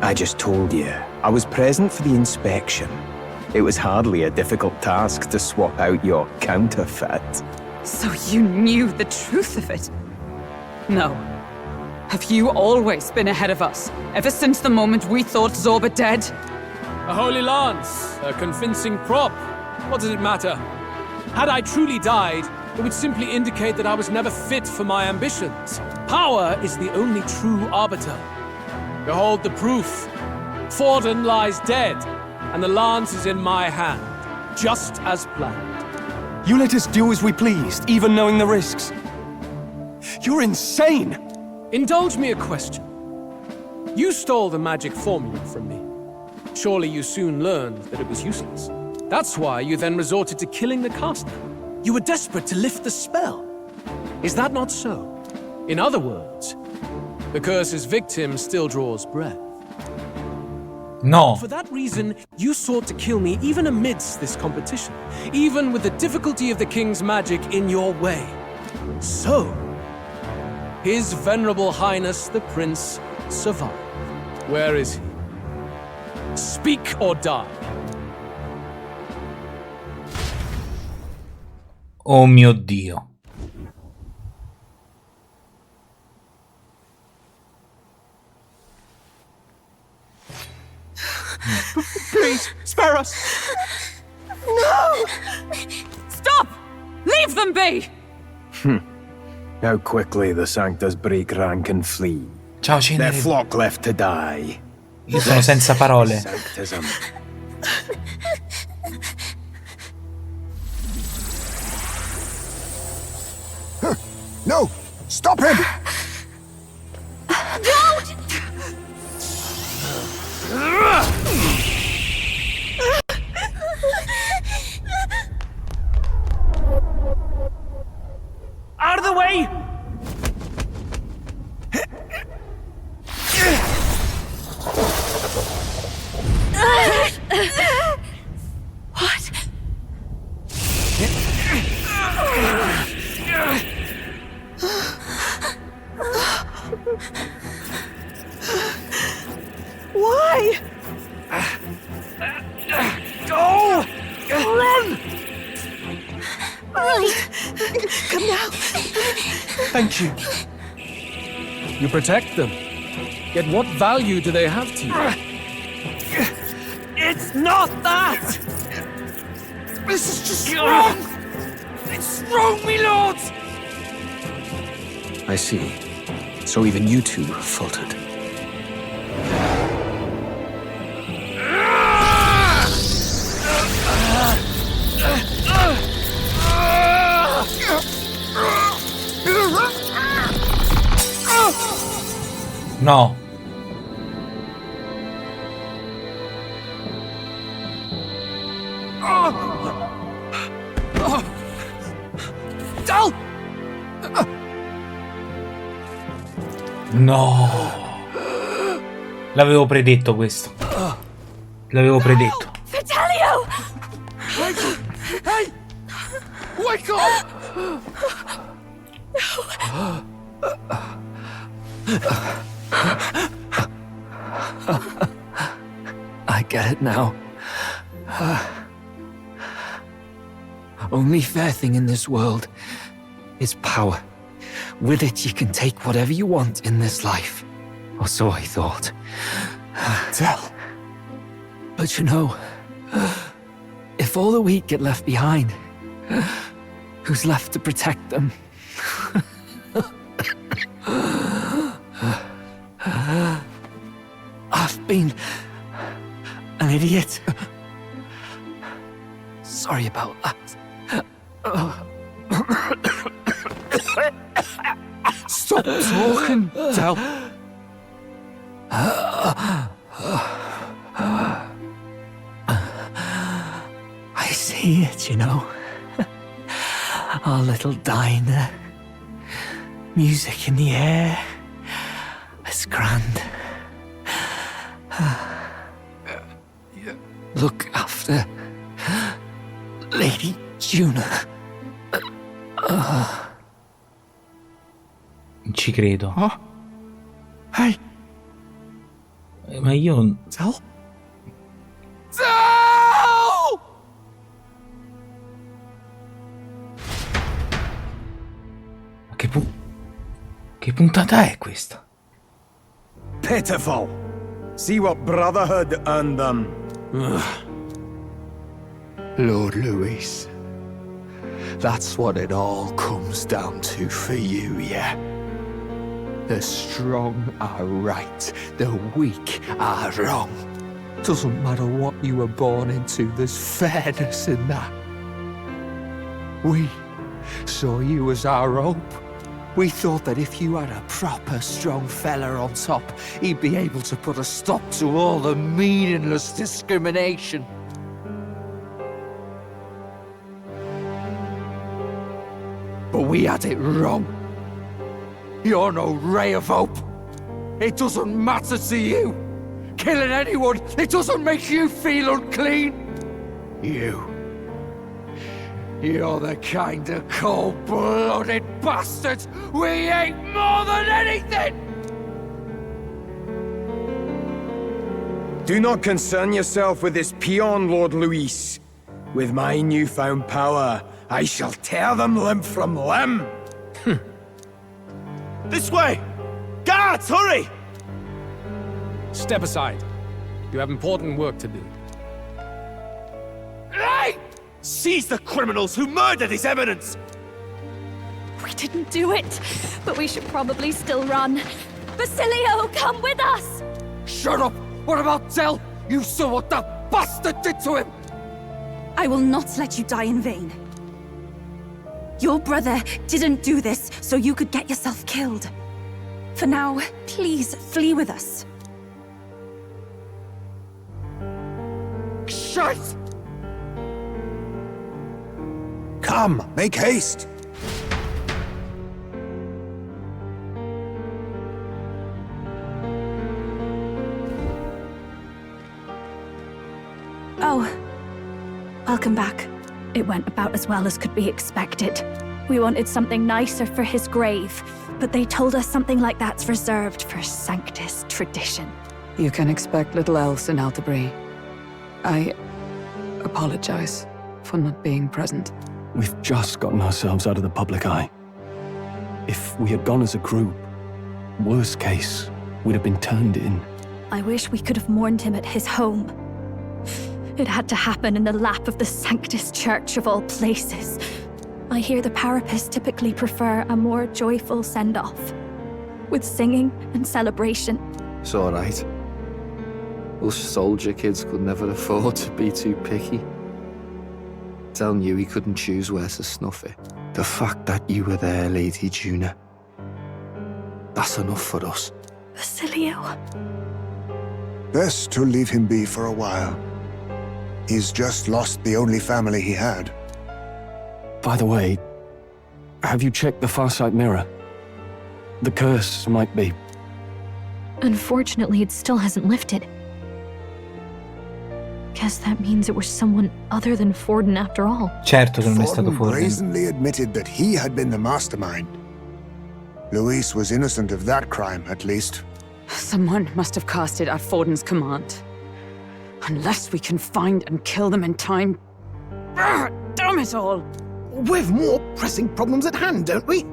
I just told you, I was present for the inspection. It was hardly a difficult task to swap out your counterfeit. So you knew the truth of it? No. Have you always been ahead of us? Ever since the moment we thought Zorba dead? A holy lance, a convincing prop. What does it matter? Had I truly died, it would simply indicate that I was never fit for my ambitions. Power is the only true arbiter. Behold the proof. Forden lies dead, and the lance is in my hand, just as planned. You let us do as we pleased, even knowing the risks. You're insane! Indulge me a question. You stole the magic formula from me. Surely you soon learned that it was useless. That's why you then resorted to killing the caster. You were desperate to lift the spell. Is that not so? In other words, the curse's victim still draws breath. No. For that reason, you sought to kill me even amidst this competition, even with the difficulty of the king's magic in your way. So, His Venerable Highness the Prince survived. Where is he? Speak or die. Oh mio Dio. Please, spare us! No! Stop! Leave them be! How quickly the Sanctus break rank and flee. Ciao, Their Cenere. flock left to die. Io sono senza parole. Sanctism. No! Stop him! Don't! Out of the way! What? Why? Go! Run! Come now. Thank you. You protect them. Yet what value do they have to you? It's not that! This is just wrong! It's wrong, me lords! I see. So even you two faltered. No. No! L'avevo predetto questo. L'avevo predetto. Vitelio! Hey! Wake up! I get it now. Only fair thing in this world is power. With it, you can take whatever you want in this life. Or so I thought. Tell. But you know, if all the weak get left behind, who's left to protect them? I've been an idiot. Sorry about that. Stop talking, Del. I see it, you know. Our little diner. Music in the air. It's grand. Look after Lady Juna. Non ci credo. Oh? Hey. Ma io... Del? Del! Che puntata è questa? Pitiful. See what brotherhood earned them. Lord Louis. That's what it all comes down to for you, yeah? The strong are right, the weak are wrong. Doesn't matter what you were born into, there's fairness in that. We saw you as our hope. We thought that if you had a proper strong fella on top, he'd be able to put a stop to all the meaningless discrimination. But we had it wrong. You're no ray of hope. It doesn't matter to you. Killing anyone, it doesn't make you feel unclean. You're the kind of cold-blooded bastards we hate more than anything! Do not concern yourself with this peon, Lord Louis. With my newfound power, I shall tear them limb from limb. This way! Guards, hurry! Step aside. You have important work to do. Hey! Seize the criminals who murdered His Eminence! We didn't do it, but we should probably still run. Basilio, come with us! Shut up! What about Del? You saw what that bastard did to him! I will not let you die in vain. Your brother didn't do this so you could get yourself killed. For now, please flee with us. Shite! Come, make haste! Oh, welcome back. It went about as well as could be expected. We wanted something nicer for his grave, but they told us something like that's reserved for Sanctus tradition. You can expect little else in Altabri. I apologize for not being present. We've just gotten ourselves out of the public eye. If we had gone as a group, worst case, we'd have been turned in. I wish we could have mourned him at his home. It had to happen in the lap of the Sanctus Church of all places. I hear the Parapists typically prefer a more joyful send-off, with singing and celebration. It's all right. Us soldier kids could never afford to be too picky. Del knew he couldn't choose where to snuff it. The fact that you were there, Lady Juna, that's enough for us. Basilio. Best to leave him be for a while. He's just lost the only family he had. By the way, have you checked the Farsight mirror? The curse might be Unfortunately, it still hasn't lifted. Guess that means it was someone other than Forden after all. Certo che non è stato Forden Forden. brazenly admitted that he had been the mastermind. Luis was innocent of that crime, at least. Someone must have cast it at Forden's command. Unless we can find and kill them in time. Damn it all! We've more pressing problems at hand, don't we?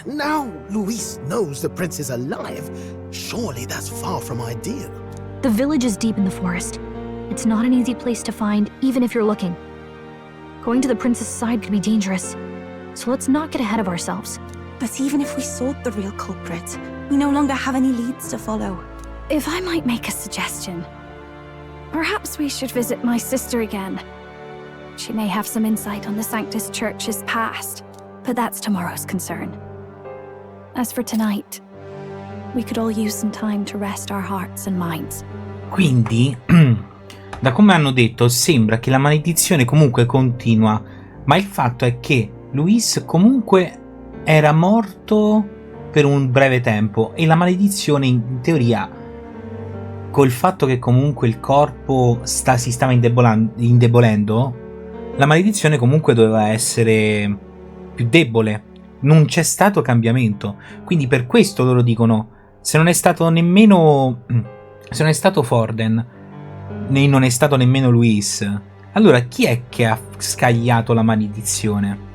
Now Luis knows the prince is alive. Surely that's far from ideal. The village is deep in the forest. It's not an easy place to find, even if you're looking. Going to the prince's side could be dangerous. So let's not get ahead of ourselves. But even if we sought the real culprit, we no longer have any leads to follow. If I might make a suggestion, perhaps we should visit my sister again. She may have some insight on the Sanctus Church's past, but that's tomorrow's concern. As for tonight, we could all use some time to rest our hearts and minds. Quindi, da come hanno detto, sembra che la maledizione comunque continua, ma il fatto è che Luis comunque era morto per un breve tempo e la maledizione in teoria, col fatto che comunque il corpo si stava indebolendo, la maledizione comunque doveva essere più debole. Non c'è stato cambiamento, quindi per questo loro dicono: se non è stato nemmeno, se non è stato Forden, né non è stato nemmeno Luis, allora chi è che ha scagliato la maledizione?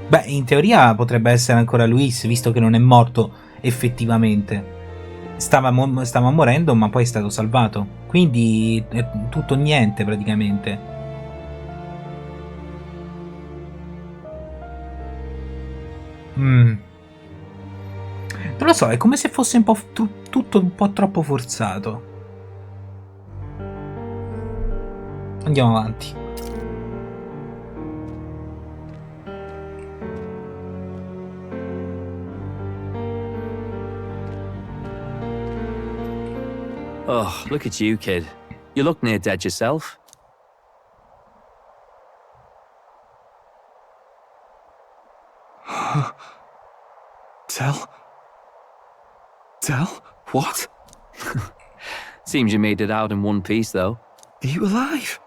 Beh, in teoria potrebbe essere ancora Luis, visto che non è morto effettivamente. Stava morendo, ma poi è stato salvato. Quindi è tutto niente, praticamente. Non lo so, è come se fosse un po' tutto un po' troppo forzato. Andiamo avanti. Oh, look at you, kid. You look near dead yourself. Dell? What? Seems you made it out in one piece, though. Are you alive?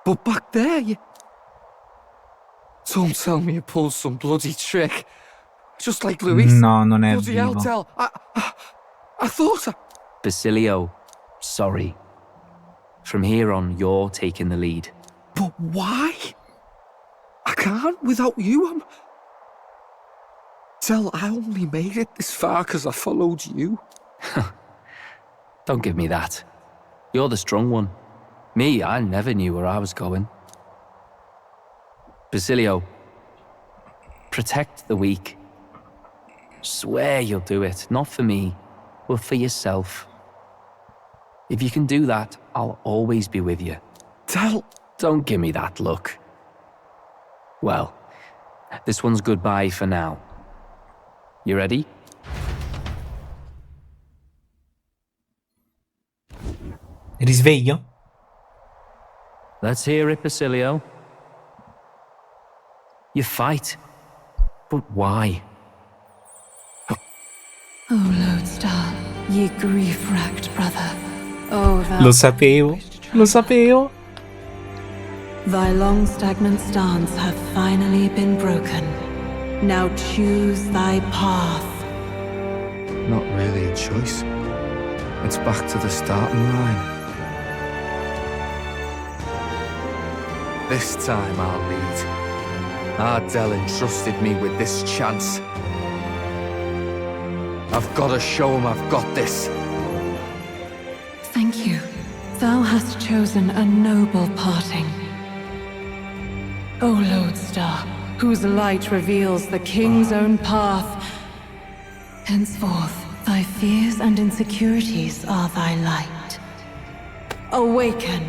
But back there, you... Don't tell me you pulled some bloody trick. Just like Luis. No, non è Bloody hell, vivo. Dell. I thought I... Basilio, sorry. From here on, you're taking the lead. But why? I can't without you. Dell, I only made it this far because I followed you. Don't give me that. You're the strong one. Me, I never knew where I was going. Basilio, protect the weak. Swear you'll do it, not for me, but for yourself. If you can do that, I'll always be with you. Dell... Don't give me that look. Well, this one's goodbye for now. You ready? Risveglio? Let's hear it, Basilio. You fight. But why? Oh, Lodestar, ye grief-racked brother. Oh, thou... Lo sapevo. Lo sapevo. Thy long stagnant stance hath finally been broken. Now choose thy path. Not really a choice. It's back to the starting line. This time I'll lead. Ardell entrusted me with this chance. I've got to show him I've got this. Thank you. Thou hast chosen a noble parting. O Lodestar, whose light reveals the king's own path. Henceforth, thy fears and insecurities are thy light. Awaken.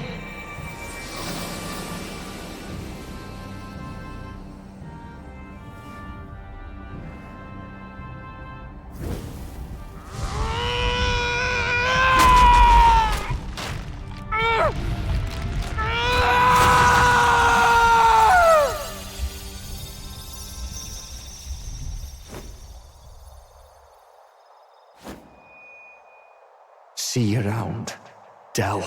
See you around, Dell.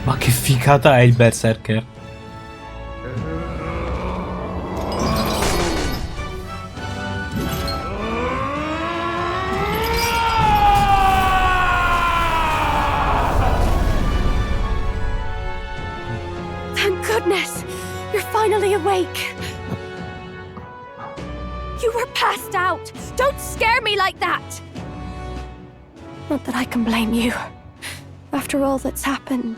Ma che figata è il Berserker. Thank goodness! You're finally awake! You were passed out! Don't scare me like that! Not that I can blame you. After all that's happened.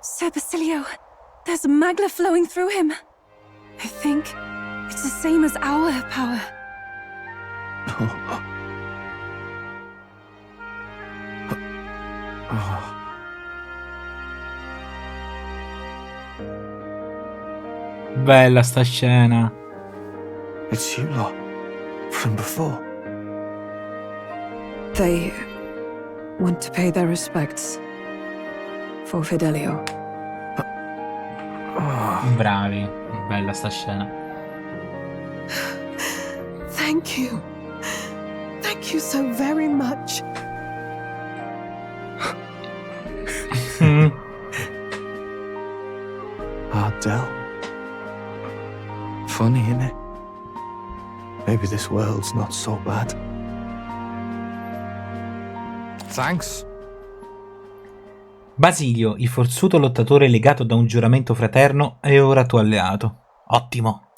Sir Basilio, there's magla flowing through him. I think it's the same as our power. Bella sta scena. It's you lot from before. They want to pay their respects for Fidelio. Bravi, bella sta scena. Thank you. Thank you so very much. Dell. Funny, innit? Maybe this world's not so bad. Thanks. Basilio, il forzuto lottatore legato da un giuramento fraterno, è ora tuo alleato. Ottimo.